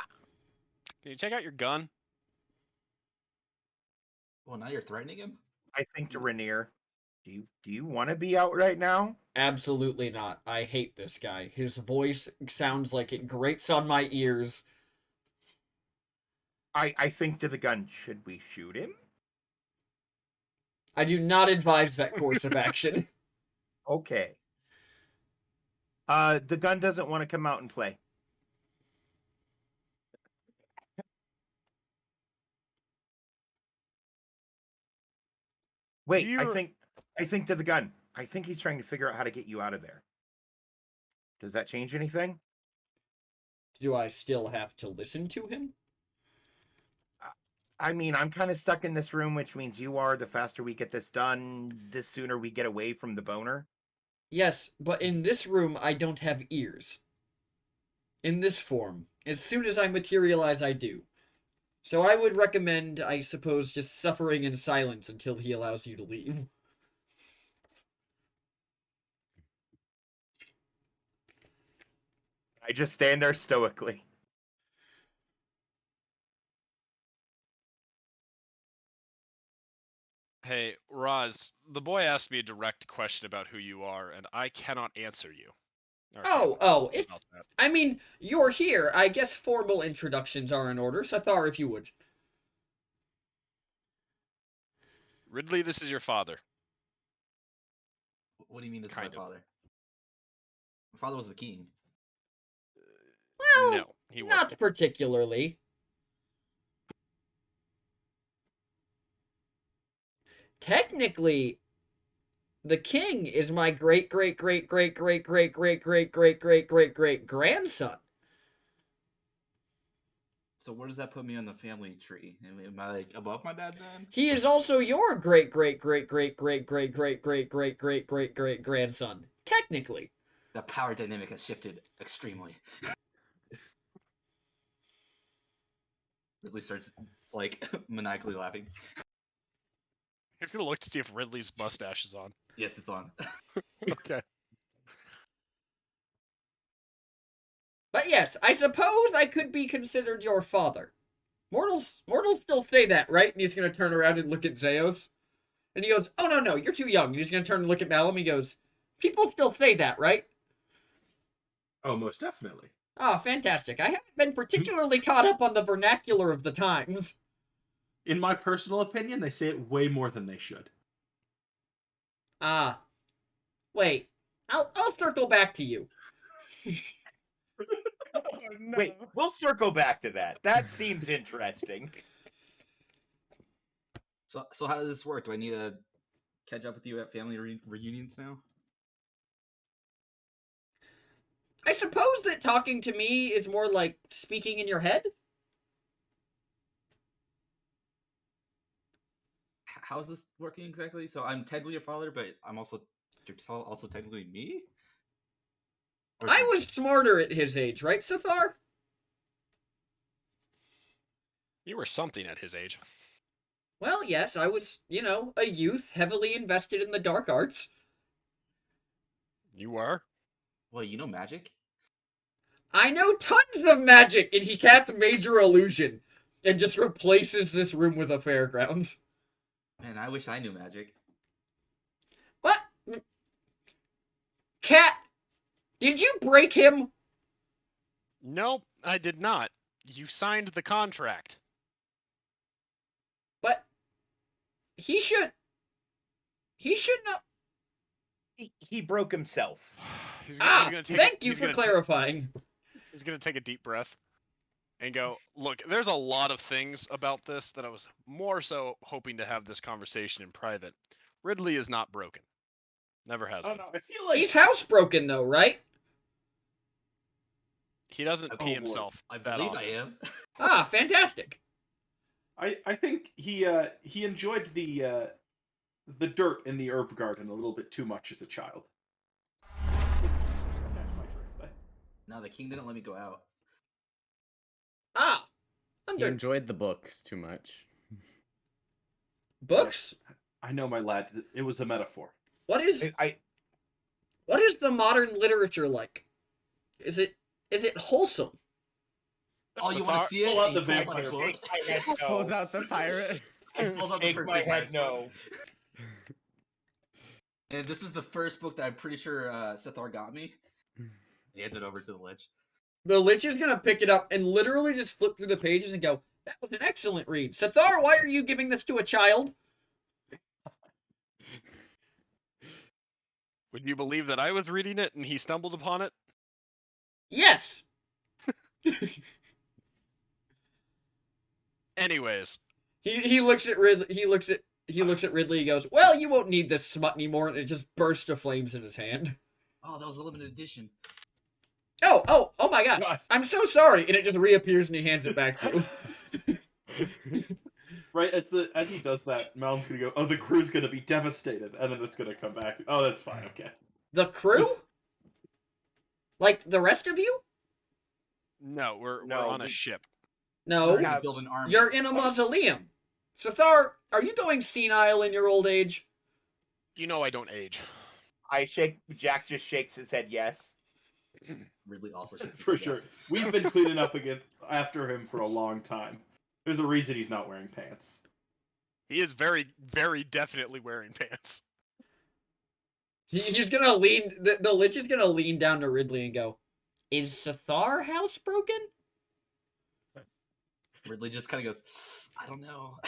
can you check out your gun? Well, now you're threatening him? I think to Rainier. Do you want to be out right now? Absolutely not. I hate this guy. His voice sounds like it grates on my ears. I think to the gun. Should we shoot him? I do not advise that course of action. Okay. The gun doesn't want to come out and play. Wait, I think to the gun. I think he's trying to figure out how to get you out of there. Does that change anything? Do I still have to listen to him? I mean, I'm kind of stuck in this room, which means you are. The faster we get this done, the sooner we get away from the boner. Yes, but in this room, I don't have ears. In this form. As soon as I materialize, I do. So I would recommend, I suppose, just suffering in silence until he allows you to leave. I just stand there stoically. Hey, Roz, the boy asked me a direct question about who you are, and I cannot answer you. Or Oh, about it's... that. I mean, you're here. I guess formal introductions are in order. Sathar, if you would. Ridley, this is your father. What do you mean this is my Kind of. father? My father was the king. Well, No, he not wasn't. particularly. Technically, the king is my great great great great great great great great great great great great grandson. So where does that put me on the family tree? Am I like above my dad then? He is also your great great great great great great great great great great great great grandson. Technically. The power dynamic has shifted extremely. Ridley starts like maniacally laughing. He's gonna look to see if Ridley's mustache is on. Yes, it's on. Okay. But yes, I suppose I could be considered your father. Mortals still say that, right? And he's gonna turn around and look at Zeos. And he goes, "Oh no, you're too young." And he's gonna turn and look at Malum. He goes, "People still say that, right?" Oh, most definitely. Oh, fantastic. I haven't been particularly caught up on the vernacular of the times. In my personal opinion, they say it way more than they should. Ah. Wait. I'll circle back to you. Wait, we'll circle back to that. That seems interesting. So how does this work? Do I need to catch up with you at family reunions now? I suppose that talking to me is more like speaking in your head? How is this working exactly? So I'm technically your father, but I'm also technically me? Or- I was smarter at his age, right, Sathar? You were something at his age. Well, yes, I was, a youth heavily invested in the dark arts. You were? Well, you know magic? I know tons of magic, and he casts Major Illusion and just replaces this room with a fairgrounds. Man, I wish I knew magic. What? Cat, did you break him? Nope, I did not. You signed the contract. But he should... He shouldn't have. He broke himself. He's Ah, gonna take thank you he's for gonna clarifying. He's gonna take a deep breath and go, look, there's a lot of things about this that I was more so hoping to have this conversation in private. Ridley is not broken. Never has I don't been. know. I feel like He's housebroken though, right? He doesn't Oh, pee Lord. himself. I that believe often. I am. Ah, fantastic. I think he enjoyed the dirt in the herb garden a little bit too much as a child. No, the king didn't let me go out. Ah, He under enjoyed the books too much. books. I know, my lad. It was a metaphor. What is I the modern literature like? Is it wholesome? Oh, you want to see it? pull out He the pulls vampire out a book. shake my head Pulls no. out the pirate. He pulls out the Shake first my big head pirate's book. no. And this is the first book that I'm pretty sure Sethar got me. He hands it over to the Lich. The Lich is gonna pick it up and literally just flip through the pages and go, "That was an excellent read, Sathar. Why are you giving this to a child?" Would you believe that I was reading it and he stumbled upon it? Yes. Anyways, He looks at Ridley. He looks at Ridley. He goes, "Well, you won't need this smut anymore," and it just bursts of flames in his hand. Oh, that was a limited edition. Oh my gosh! Gosh. I'm so sorry, and it just reappears and he hands it back to you. Right as he does that, Mal's gonna go, "Oh, the crew's gonna be devastated," and then it's gonna come back. Oh, that's fine. Okay. The crew, like the rest of you? no, we're No, on a we- ship. No, We're gonna build an army. you're in a mausoleum. Sathar, are you going senile in your old age? You know I don't age. Jack just shakes his head yes. Ridley also shakes his For head sure. yes. We've been cleaning up again after him for a long time. There's a reason he's not wearing pants. He is very, very definitely wearing pants. He's gonna lean. The Lich is gonna lean down to Ridley and go, "Is Sathar housebroken?" Ridley just kind of goes, I don't know.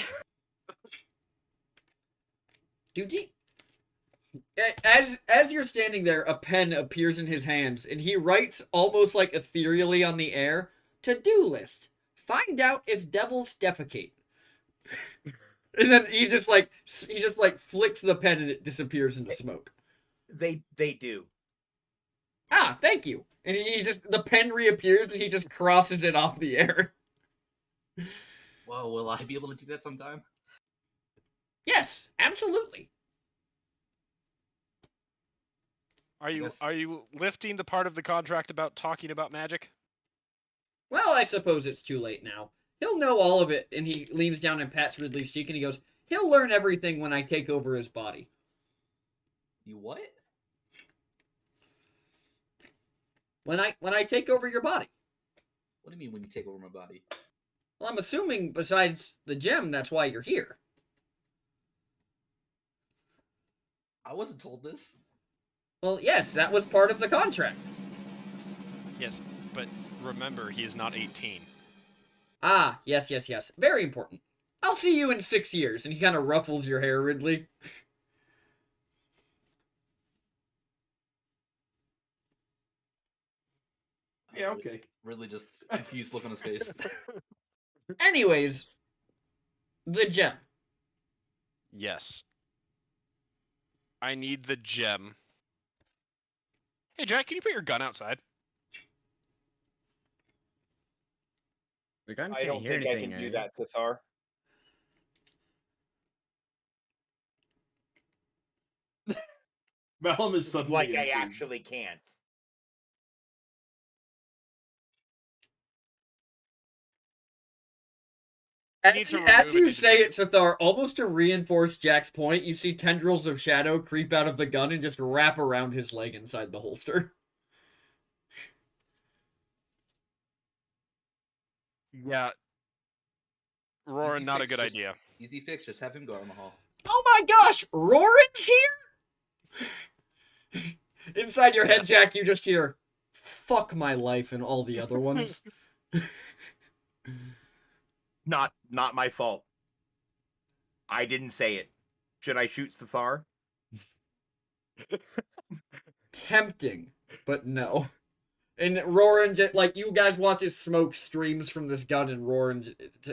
As you're standing there, a pen appears in his hands, and he writes almost like ethereally on the air, "To-do list. Find out if devils defecate." And then he just flicks the pen and it disappears into smoke. They do. Ah, thank you. And the pen reappears and he just crosses it off the air. Well, will I be able to do that sometime? Yes, absolutely. Are you Yes. are you lifting the part of the contract about talking about magic? Well, I suppose it's too late now. He'll know all of it, and he leans down and pats Ridley's cheek and he goes, "He'll learn everything when I take over his body." You what? When I take over your body. What do you mean when you take over my body? Well, I'm assuming besides the gem, that's why you're here. I wasn't told this. Well, yes, that was part of the contract. Yes, but remember, he is not 18. Ah, yes. Very important. I'll see you in 6 years. And he kind of ruffles your hair, Ridley. Yeah, okay. Ridley just confused look on his face. Anyways, the gem. Yes. I need the gem. Hey, Jack, can you put your gun outside? The gun I can't don't hear think I anything, can do right? that, Cathar. Malum is suddenly Like I intrigued. actually can't. need As to you, remove as you it say into it, Sathar, almost to reinforce Jack's point, you see tendrils of shadow creep out of the gun and just wrap around his leg inside the holster. Yeah. Roarin, Easy not a fix, good just- idea. Easy fix, just have him go out in the hall. Oh my gosh, Rorin's here? Inside your head, Yes. Jack, you just hear, "Fuck my life" and all the other ones. Not my fault. I didn't say it. Should I shoot Cathar? Tempting, but no. And Roran, like, you guys watch as smoke streams from this gun, and Roran's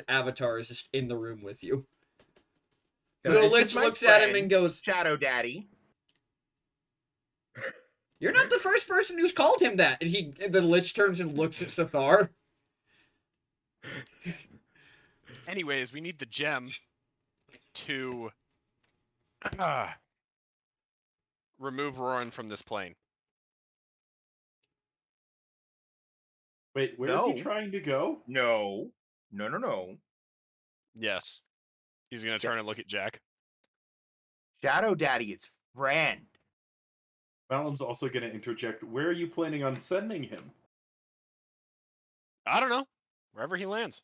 avatar is just in the room with you. So The This is Lich my looks at him friend, and goes, Shadow Daddy. "You're not the first person who's called him that." And the Lich turns and looks at Sathar. Anyways, we need the gem to remove Roran from this plane. Wait, where is he No. trying to go? No. No. Yes. He's gonna turn and look at Jack. Shadow Daddy is friend. Malum's also going to interject. Where are you planning on sending him? I don't know. Wherever he lands.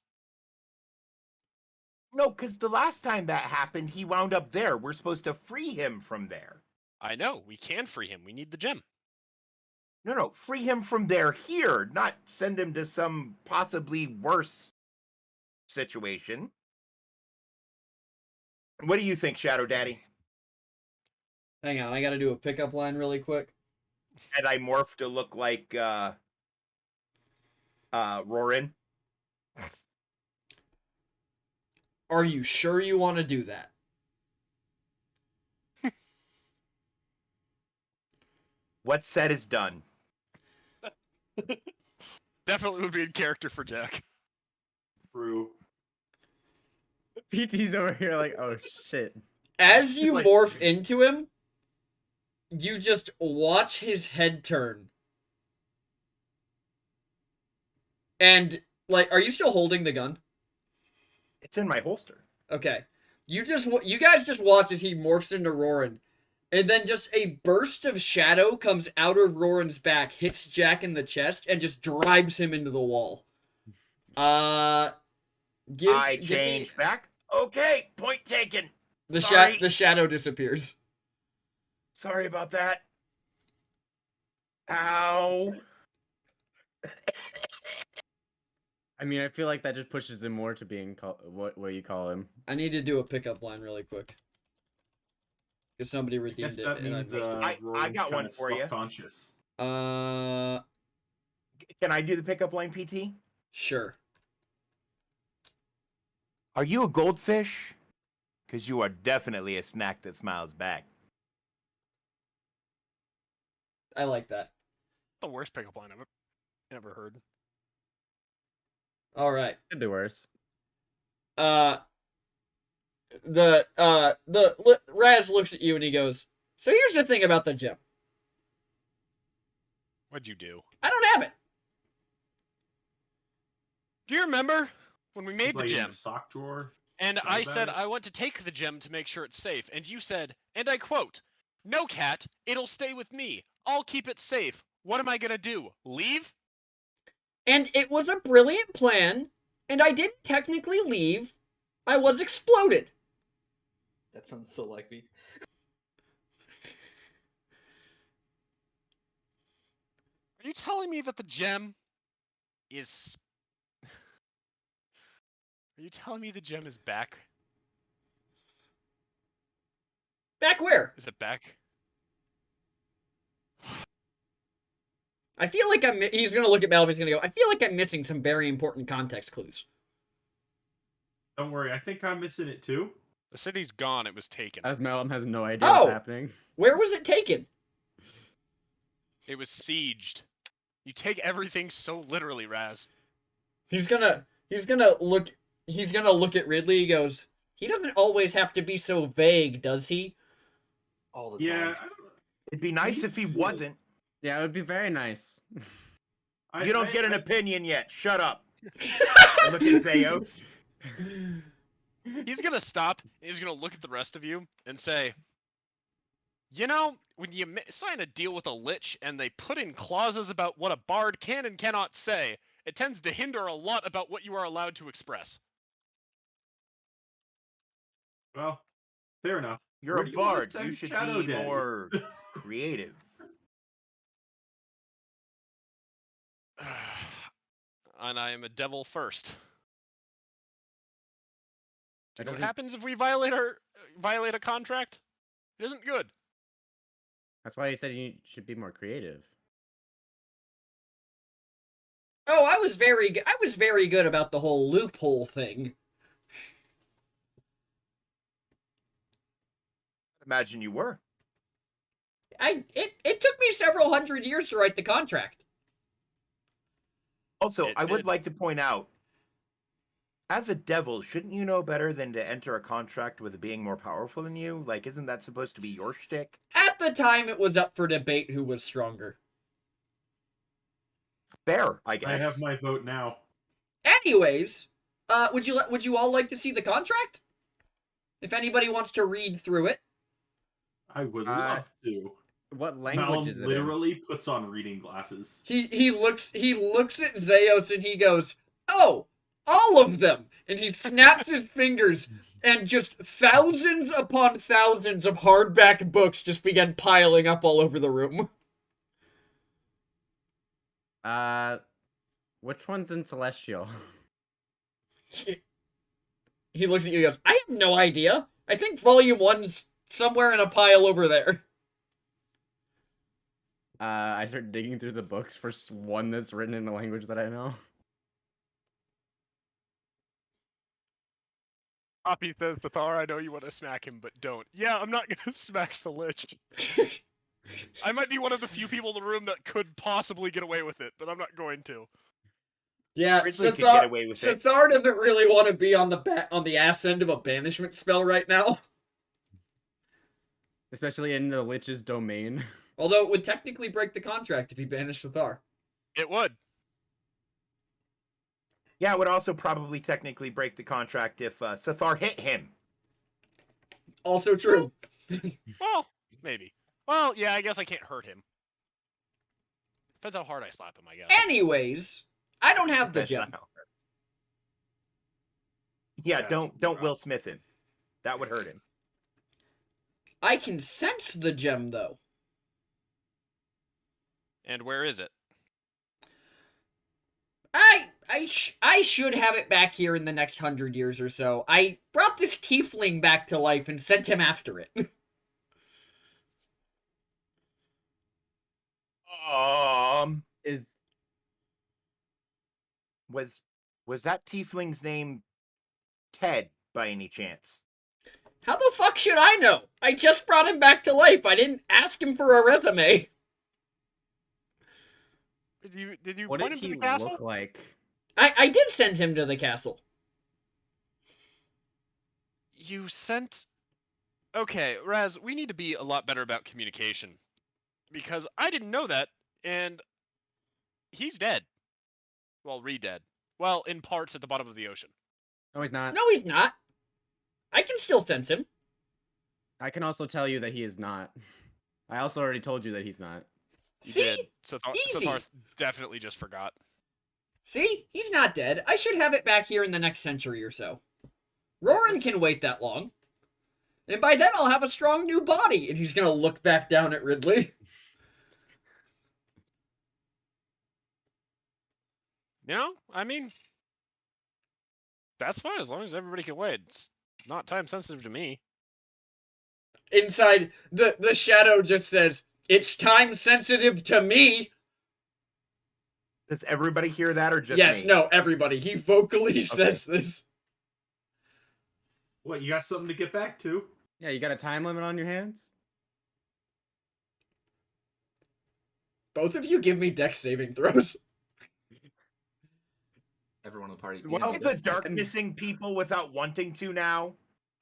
No, because the last time that happened, he wound up there. We're supposed to free him from there. I know. We can free him. We need the gem. No, free him from there here, not send him to some possibly worse situation. What do you think, Shadow Daddy? Hang on, I gotta do a pickup line really quick. And I morph to look like Roran. Are you sure you want to do that? What's said is done. Definitely would be in character for Jack. True. PT's over here like, oh shit. As you like- morph into him, you just watch his head turn. And, like, are you still holding the gun? It's in my holster. Okay. You guys just watch as he morphs into Roran. And then just a burst of shadow comes out of Roran's back, hits Jack in the chest, and just drives him into the wall. I Give me- change back. Okay, point taken. The Sorry. the shadow disappears. Sorry about that. Ow. I mean, I feel like that just pushes him more to being what you call him. I need to do a pickup line really quick. Because somebody I redeemed guess it. that and I means missed it. I Roran's got one kinda for ya. self-conscious. Can I do the pickup line, PT? Sure. Are you a goldfish? Because you are definitely a snack that smiles back. I like that. The worst pickup line I've ever heard. All right. Could be worse. Raz looks at you and he goes, "So here's the thing about the gem. What'd you do? I don't have it." Do you remember when we made It's the like in gem? your sock drawer. And What I about said it? I want to take the gem to make sure it's safe, and you said, and I quote, "No, cat, it'll stay with me. I'll keep it safe. What am I gonna do? Leave?" And it was a brilliant plan, and I didn't technically leave. I was exploded. That sounds so like me. Are you telling me that the gem is... Are you telling me the gem is back? Back where? Is it back? I feel like he's gonna look at Malvin, he's gonna go, "I feel like I'm missing some very important context clues." Don't worry, I think I'm missing it too. The city's gone. It was taken. As Malum has no idea Oh! what's happening. Where was it taken? It was sieged. You take everything so literally, Raz. He's gonna look at Ridley, he goes, "He doesn't always have to be so vague, does he?" All the Yeah, time. I don't know. It'd be nice if he wasn't. Yeah, it would be very nice. You don't get an I- opinion yet. Shut up. Look at Zeos. He's gonna stop, and he's gonna look at the rest of you and say, "You know, when you sign a deal with a lich and they put in clauses about what a bard can and cannot say, it tends to hinder a lot about what you are allowed to express." Well, fair enough. You're Where a do you wanna bard. send You should Shadow be Daddy? more creative. And I am a devil first. Do That you know what doesn't- happens if we violate a contract? It isn't good. That's why he said you should be more creative. Oh, I was very good about the whole loophole thing. Imagine you were. It took me several hundred years to write the contract. Also, It I would did. like to point out, as a devil, shouldn't you know better than to enter a contract with a being more powerful than you? Like, isn't that supposed to be your shtick? At the time, it was up for debate who was stronger. Fair, I guess. I have my vote now. Anyways, would you all like to see the contract? If anybody wants to read through it. I would love to. What language Malum is it in? literally puts on reading glasses. He looks at Zeos and he goes, "Oh, all of them!" And he snaps his fingers, and just thousands upon thousands of hardback books just began piling up all over the room. Which one's in Celestial? He looks at you and goes, "I have no idea. I think volume 1's somewhere in a pile over there." I start digging through the books for one that's written in a language that I know. Poppy says, Thar, I know you want to smack him, but don't. Yeah, I'm not gonna smack the Lich. I might be one of the few people in the room that could possibly get away with it, but I'm not going to. Yeah, Ridley could get away with it. Sathar doesn't really want to be on the ass end of a banishment spell right now. Especially in the Lich's domain. Although it would technically break the contract if he banished Sathar. It would. Yeah, it would also probably technically break the contract if Sathar hit him. Also true. Well, maybe. Well, yeah, I guess I can't hurt him. Depends how hard I slap him, I guess. Anyways, I don't have the That's gem. not how it hurts. Yeah, Yeah, don't Will Smith him. That would hurt him. I can sense the gem, though. And where is it? I should have it back here in the next 100 years or so. I brought this tiefling back to life and sent him after it. Is Was that tiefling's name Ted by any chance? How the fuck should I know? I just brought him back to life. I didn't ask him for a resume. Did you what point did him to he the castle? look like? I did send him to the castle. You sent... Okay, Raz, we need to be a lot better about communication. Because I didn't know that, and he's dead. Well, re-dead. Well, in parts at the bottom of the ocean. No, he's not. No, he's not. I can still sense him. I can also tell you that he is not. I also already told you that he's not. You See? did. Easy. Sathar definitely just forgot. See? He's not dead. I should have it back here in the next century or so. Roran can wait that long. And by then I'll have a strong new body. And he's gonna look back down at Ridley. You know, I mean, that's fine as long as everybody can wait. It's not time sensitive to me. Inside, the shadow just says, "It's time sensitive to me." Does everybody hear that or just Yes, me? no, everybody. He vocally says this. What, you got something to get back to? Yeah, you got a time limit on your hands? Both of you give me dex saving throws. Everyone in the party. Well, the darknessing people without wanting to now.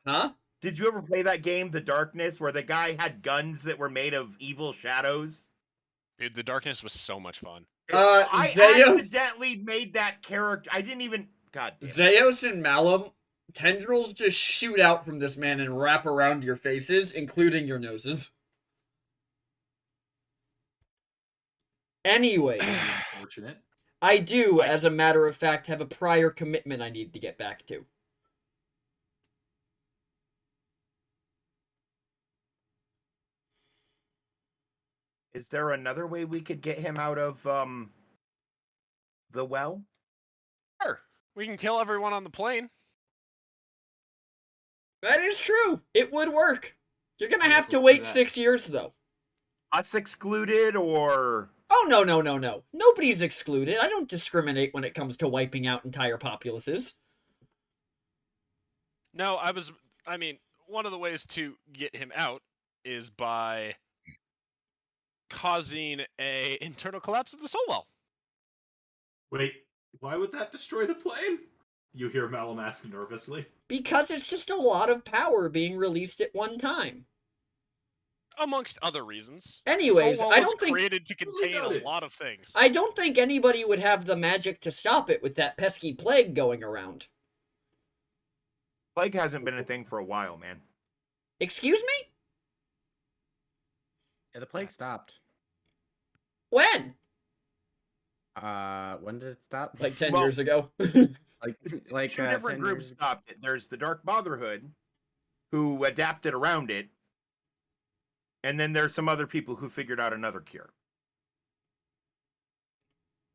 Huh? Did you ever play that game, The Darkness, where the guy had guns that were made of evil shadows? Dude, the darkness was so much fun. I Zeo- accidentally made that character. I didn't even. God damn it. Zeos and Malum, tendrils just shoot out from this man and wrap around your faces, including your noses. Anyways, Unfortunate. I do, as a matter of fact, have a prior commitment I need to get back to. Is there another way we could get him out of the well? Sure. We can kill everyone on the plane. That is true. It would work. You're gonna Yes, have to let's do wait that. 6 years, though. us excluded, or Oh, no, no, no, no. Nobody's excluded. I don't discriminate when it comes to wiping out entire populaces. No, I mean, one of the ways to get him out is by causing a internal collapse of the soul well. Wait, why would that destroy the plane? You hear Malum ask nervously. Because it's just a lot of power being released at one time. Amongst other reasons. Anyways, Soul I well was don't think created to contain doubt a it. lot of things. I don't think anybody would have the magic to stop it with that pesky plague going around. plague hasn't been a thing for a while, man. Excuse me? Yeah, the plague stopped. When? When did it stop? Like 10 Well- years ago. like Two different 10 groups years- stopped it. There's the Dark Brotherhood, who adapted around it, and then there's some other people who figured out another cure.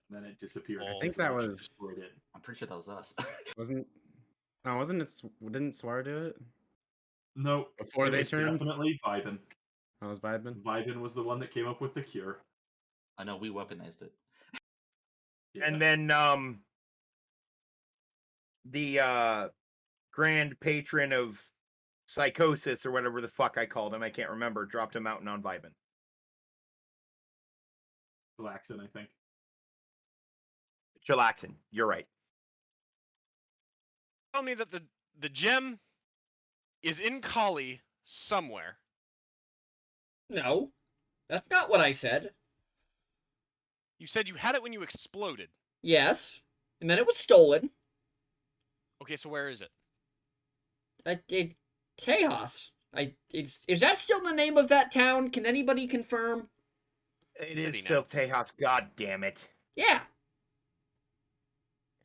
And then it disappeared. I think that was- destroyed it. I'm pretty sure that was us. Wasn't it? Didn't Swar do it? No, Before it they was turned? definitely Vibin. That was Vibin. Vibin was the one that came up with the cure. I know we weaponized it. Yeah. And then the grand patron of psychosis, or whatever the fuck I called him, I can't remember, dropped him out on Vibin. Relaxin, I think. Chillaxin, you're right. Tell me that the gem is in Kali somewhere. No. That's not what I said. You said you had it when you exploded. Yes. And then it was stolen. Okay, so where is it? Tejas. Is that still the name of that town? Can anybody confirm? It City is now. still Tejas, god damn it. Yeah.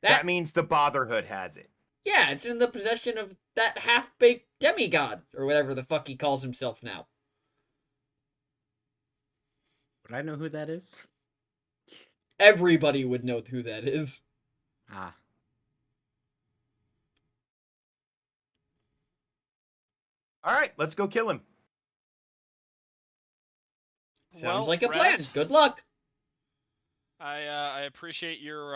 That means the Brotherhood has it. Yeah, it's in the possession of that half-baked demigod, or whatever the fuck he calls himself now. Would I know who that is? Everybody would know who that is. Ah. All right, let's go kill him. Sounds Well, like a Raz, plan. Good luck. I appreciate your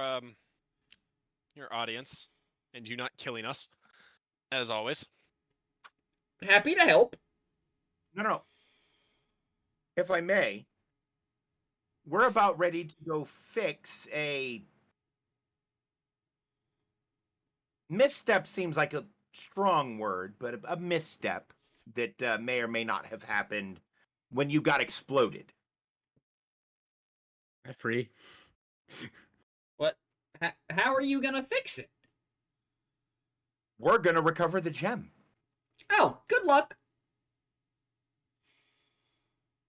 audience and you not killing us, as always. Happy to help. No. If I may, we're about ready to go fix a misstep. Seems like a strong word, but a misstep that may or may not have happened when you got exploded. I free. What? How are you gonna fix it? We're gonna recover the gem. Oh, good luck.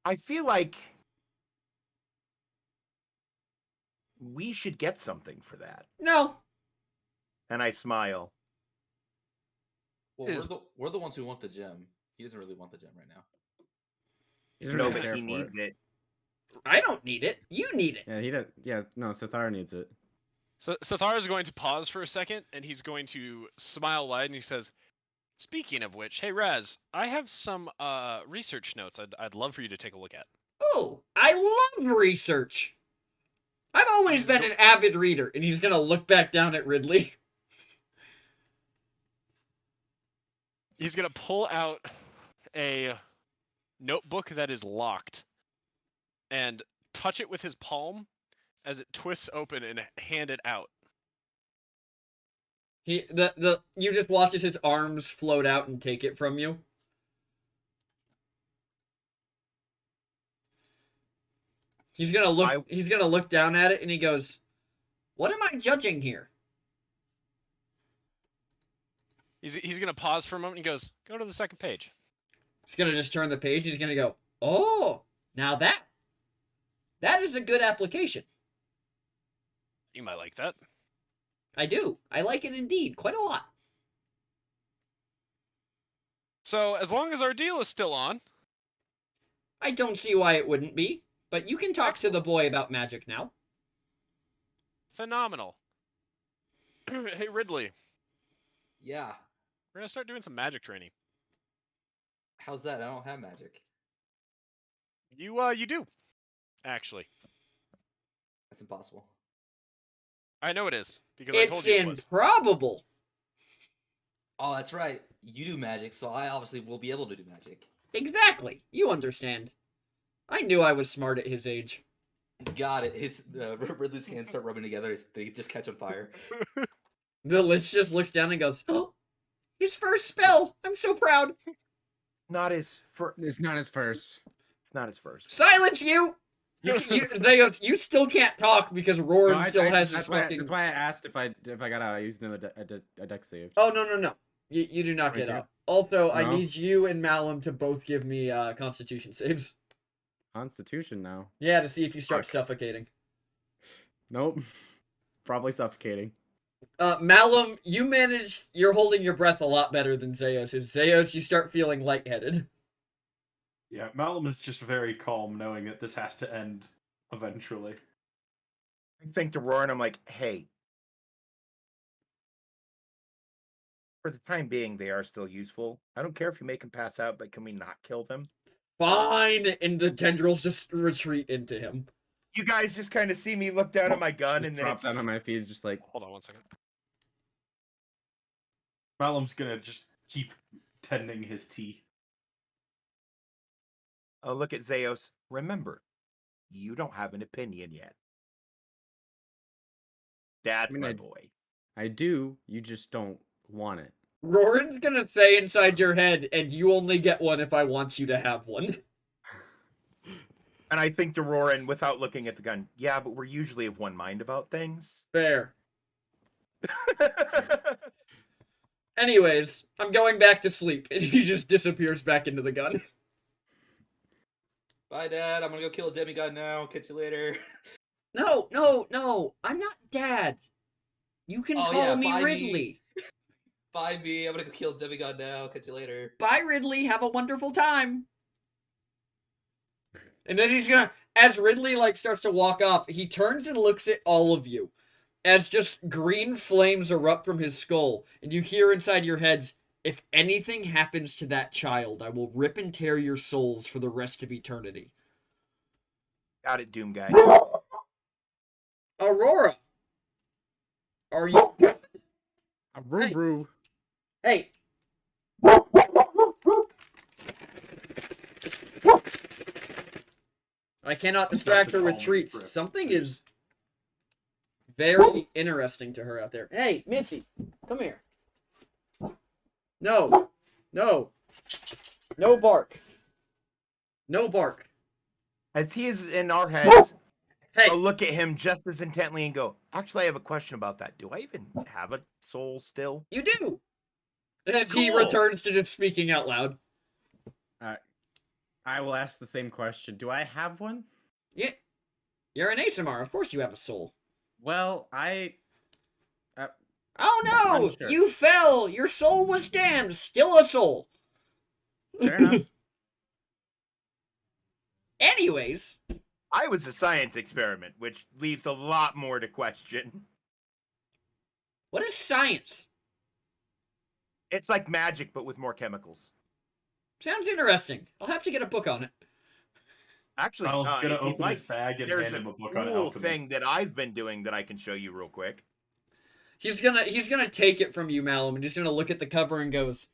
I feel like we should get something for that. No. And I smile. Well, Is- we're the ones who want the gem. He doesn't really want the gem right now. He doesn't No, really but care he for needs it. I don't need it. You need it. Yeah, he does. Yeah, no, Sithar needs it. So Sathar is going to pause for a second, and he's going to smile wide, and he says, "Speaking of which, hey Raz, I have some research notes. I'd love for you to take a look at." Oh, I love research. I've always been an avid reader, and he's gonna look back down at Ridley. He's gonna pull out a notebook that is locked, and touch it with his palm as it twists open and hand it out. You just watch as his arms float out and take it from you. He's gonna look down at it and he goes, "What am I judging here?" He's gonna pause for a moment and he goes, "Go to the second page." He's gonna just turn the page. He's gonna go, "Oh, now that is a good application. You might like that. I do. I like it indeed, quite a lot." So as long as our deal is still on, I don't see why it wouldn't be, but you can talk to the boy about magic now. phenomenal. Hey Ridley, Yeah. we're gonna start doing some magic training. How's that? I don't have magic. You do, actually. That's impossible. I know it is because I told It's you it was. improbable. Oh, that's right. You do magic, so I obviously will be able to do magic. Exactly. You understand. I knew I was smart at his age. Got it. His Ridley's hands start rubbing together. They just catch on fire. The Lich just looks down and goes, "Oh, his first spell! I'm so proud! Not his first. It's not his first. It's not his first. Silence you! Zeus, you still can't talk because Roran No, still has his that's why, fucking... that's why I asked if I got out. I used a deck save. Oh, no. You do not Me get too. out. Also, I No? need you and Malum to both give me Constitution saves. Constitution now. Yeah, to see if you start Fuck. suffocating. Nope. Probably suffocating. Malum, you're holding your breath a lot better than Zeus is. Zeus, you start feeling lightheaded. Yeah, Malum is just very calm, knowing that this has to end eventually. I think to Roar and I'm like, hey. For the time being, they are still useful. I don't care if you make them pass out, but can we not kill them? Fine, and the tendrils just retreat into him. You guys just kind of see me look down at my gun and then Drop it's down on my feet, just like Hold on 1 second. Malum's gonna just keep tending his tea. oh, look at Zeus. Remember, you don't have an opinion yet. That's mean, my I- boy. I do. You just don't want it. Roran's gonna say inside your head, and you only get one if I want you to have one. And I think to Roran, without looking at the gun, yeah, but we're usually of one mind about things. Fair. Anyways, I'm going back to sleep, and he just disappears back into the gun. Bye, Dad. I'm gonna go kill a demigod now. Catch you later. No, I'm not Dad. You can Oh, call yeah, me bye, me. Ridley. Bye, me. I'm gonna go kill a demigod now. Catch you later. Bye, Ridley. Have a wonderful time. And then he's gonna, as Ridley starts to walk off, he turns and looks at all of you, as just green flames erupt from his skull, and you hear inside your heads, "If anything happens to that child, I will rip and tear your souls for the rest of eternity." Got it, Doom guy. Aurora, are you? Roo. Hey. I cannot distract her with treats. Something is very interesting to her out there. Hey, Missy, come here. No. No bark. No bark. As he is in our heads, Hey, I'll look at him just as intently and go, actually, I have a question about that. Do I even have a soul still? you do. As he Cool. returns to just speaking out loud. I will ask the same question. Do I have one? Yeah, you're an Asimar. Of course you have a soul. Well, Oh no! Unsure. You fell! Your soul was damned! Still a soul! fair enough. Anyways, I was a science experiment, which leaves a lot more to question. what is science? It's like magic, but with more chemicals. Sounds interesting. I'll have to get a book on it. Actually, Malum's gonna if you'd open like, his bag and there's hand a him a book on cool alchemy. thing that I've been doing that I can show you real quick. He's gonna take it from you, Malum, and he's gonna look at the cover and goes,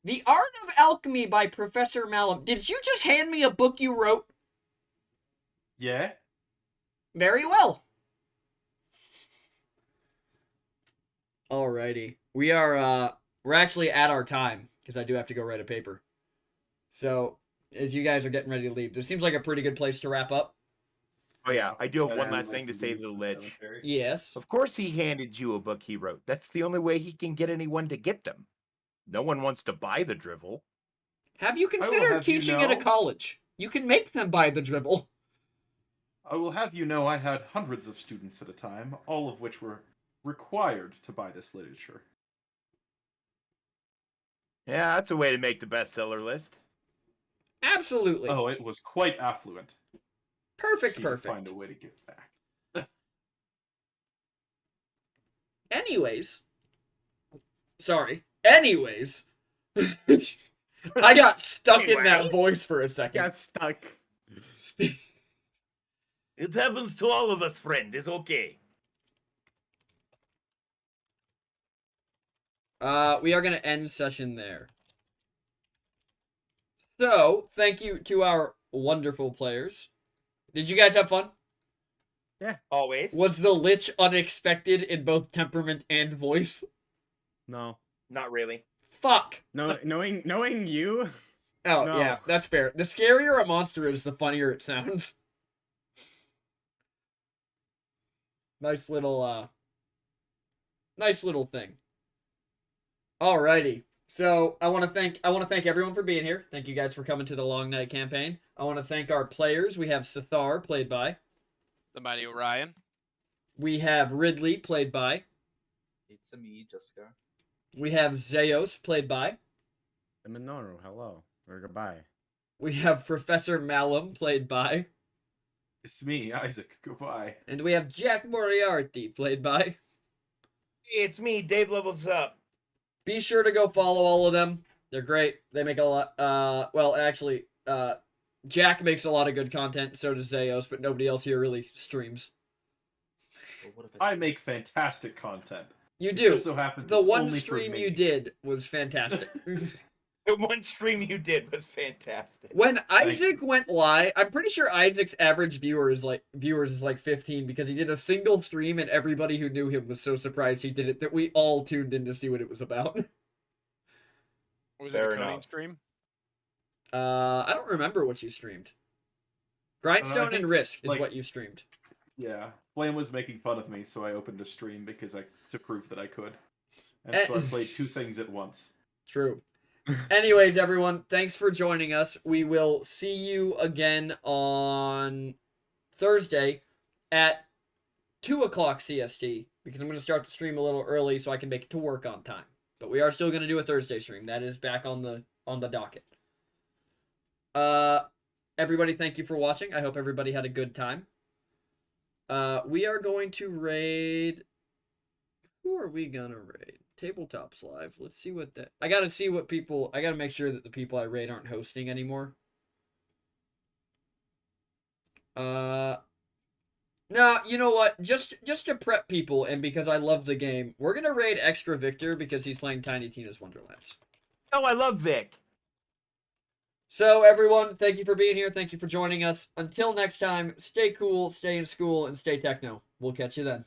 "The Art of Alchemy by Professor Malum. Did you just hand me a book you wrote?" Yeah? Very well. Alrighty. We're actually at our time, because I do have to go write a paper. So, as you guys are getting ready to leave, this seems like a pretty good place to wrap up. Oh yeah, I do have Gotta one have last my thing to say to the leave Lich. cemetery. Yes. Of course he handed you a book he wrote. That's the only way he can get anyone to get them. No one wants to buy the drivel. Have you will considered have you teaching at a know- college? You can make them buy the dribble. I will have you know I had hundreds of students at a time, all of which were required to buy this literature. Yeah, that's a way to make the bestseller list. Absolutely. Oh, it was quite affluent. Perfect, She would perfect. find a way to give back. Anyways. Sorry. Anyways. I got stuck in that Anyways. voice for a second. Got stuck. Spe- It happens to all of us, friend. It's okay. We are gonna end session there. So, thank you to our wonderful players. Did you guys have fun? Always. Was the Lich unexpected in both temperament and voice? No. Not really. Fuck. No, knowing you. Oh, No. yeah, that's fair. The scarier a monster is, the funnier it sounds. Nice little thing. Alrighty. So I want to thank everyone for being here. Thank you guys for coming to the Long Night campaign. I want to thank our players. We have Sithar, played by. The mighty Orion. We have Ridley, played by. It's me, Jessica. We have Zeos, played by. The Minoru, hello. Or goodbye. We have Professor Malum, played by. It's me, Isaac. Goodbye. And we have Jack Moriarty, played by. It's me, Dave Levels Up. Be sure to go follow all of them. They're great. They make a lot. Well, actually, Jack makes a lot of good content. So does Zeos, but nobody else here really streams. Well, what if I make fantastic content. You It do. just so happens The it's one only for stream me. you did was fantastic. The one stream you did was fantastic. When you. Isaac went live, I'm pretty sure Isaac's average viewers is like 15 because he did a single stream and everybody who knew him was so surprised he did it that we all tuned in to see what it was about. Was Fair it a coding enough. stream? I don't remember what you streamed. Grindstone think, and Risk is like- what you streamed. Yeah, Flame was making fun of me, so I opened a stream to prove that I could, and so I played two things at once. True. Anyways, everyone, thanks for joining us. We will see you again on Thursday at 2 o'clock CST because I'm going to start the stream a little early so I can make it to work on time. But we are still going to do a Thursday stream. That is back on the docket. Everybody, thank you for watching. I hope everybody had a good time. We are going to raid. Who are we gonna raid? Tabletops Live. Let's see what that. I gotta make sure that the people I raid aren't hosting anymore. No, you know what? Just to prep people, and because I love the game, we're gonna raid Extra Victor because he's playing Tiny Tina's Wonderlands. Oh, I love Vic. So, everyone, thank you for being here. Thank you for joining us. Until next time, stay cool, stay in school, and stay techno. We'll catch you then.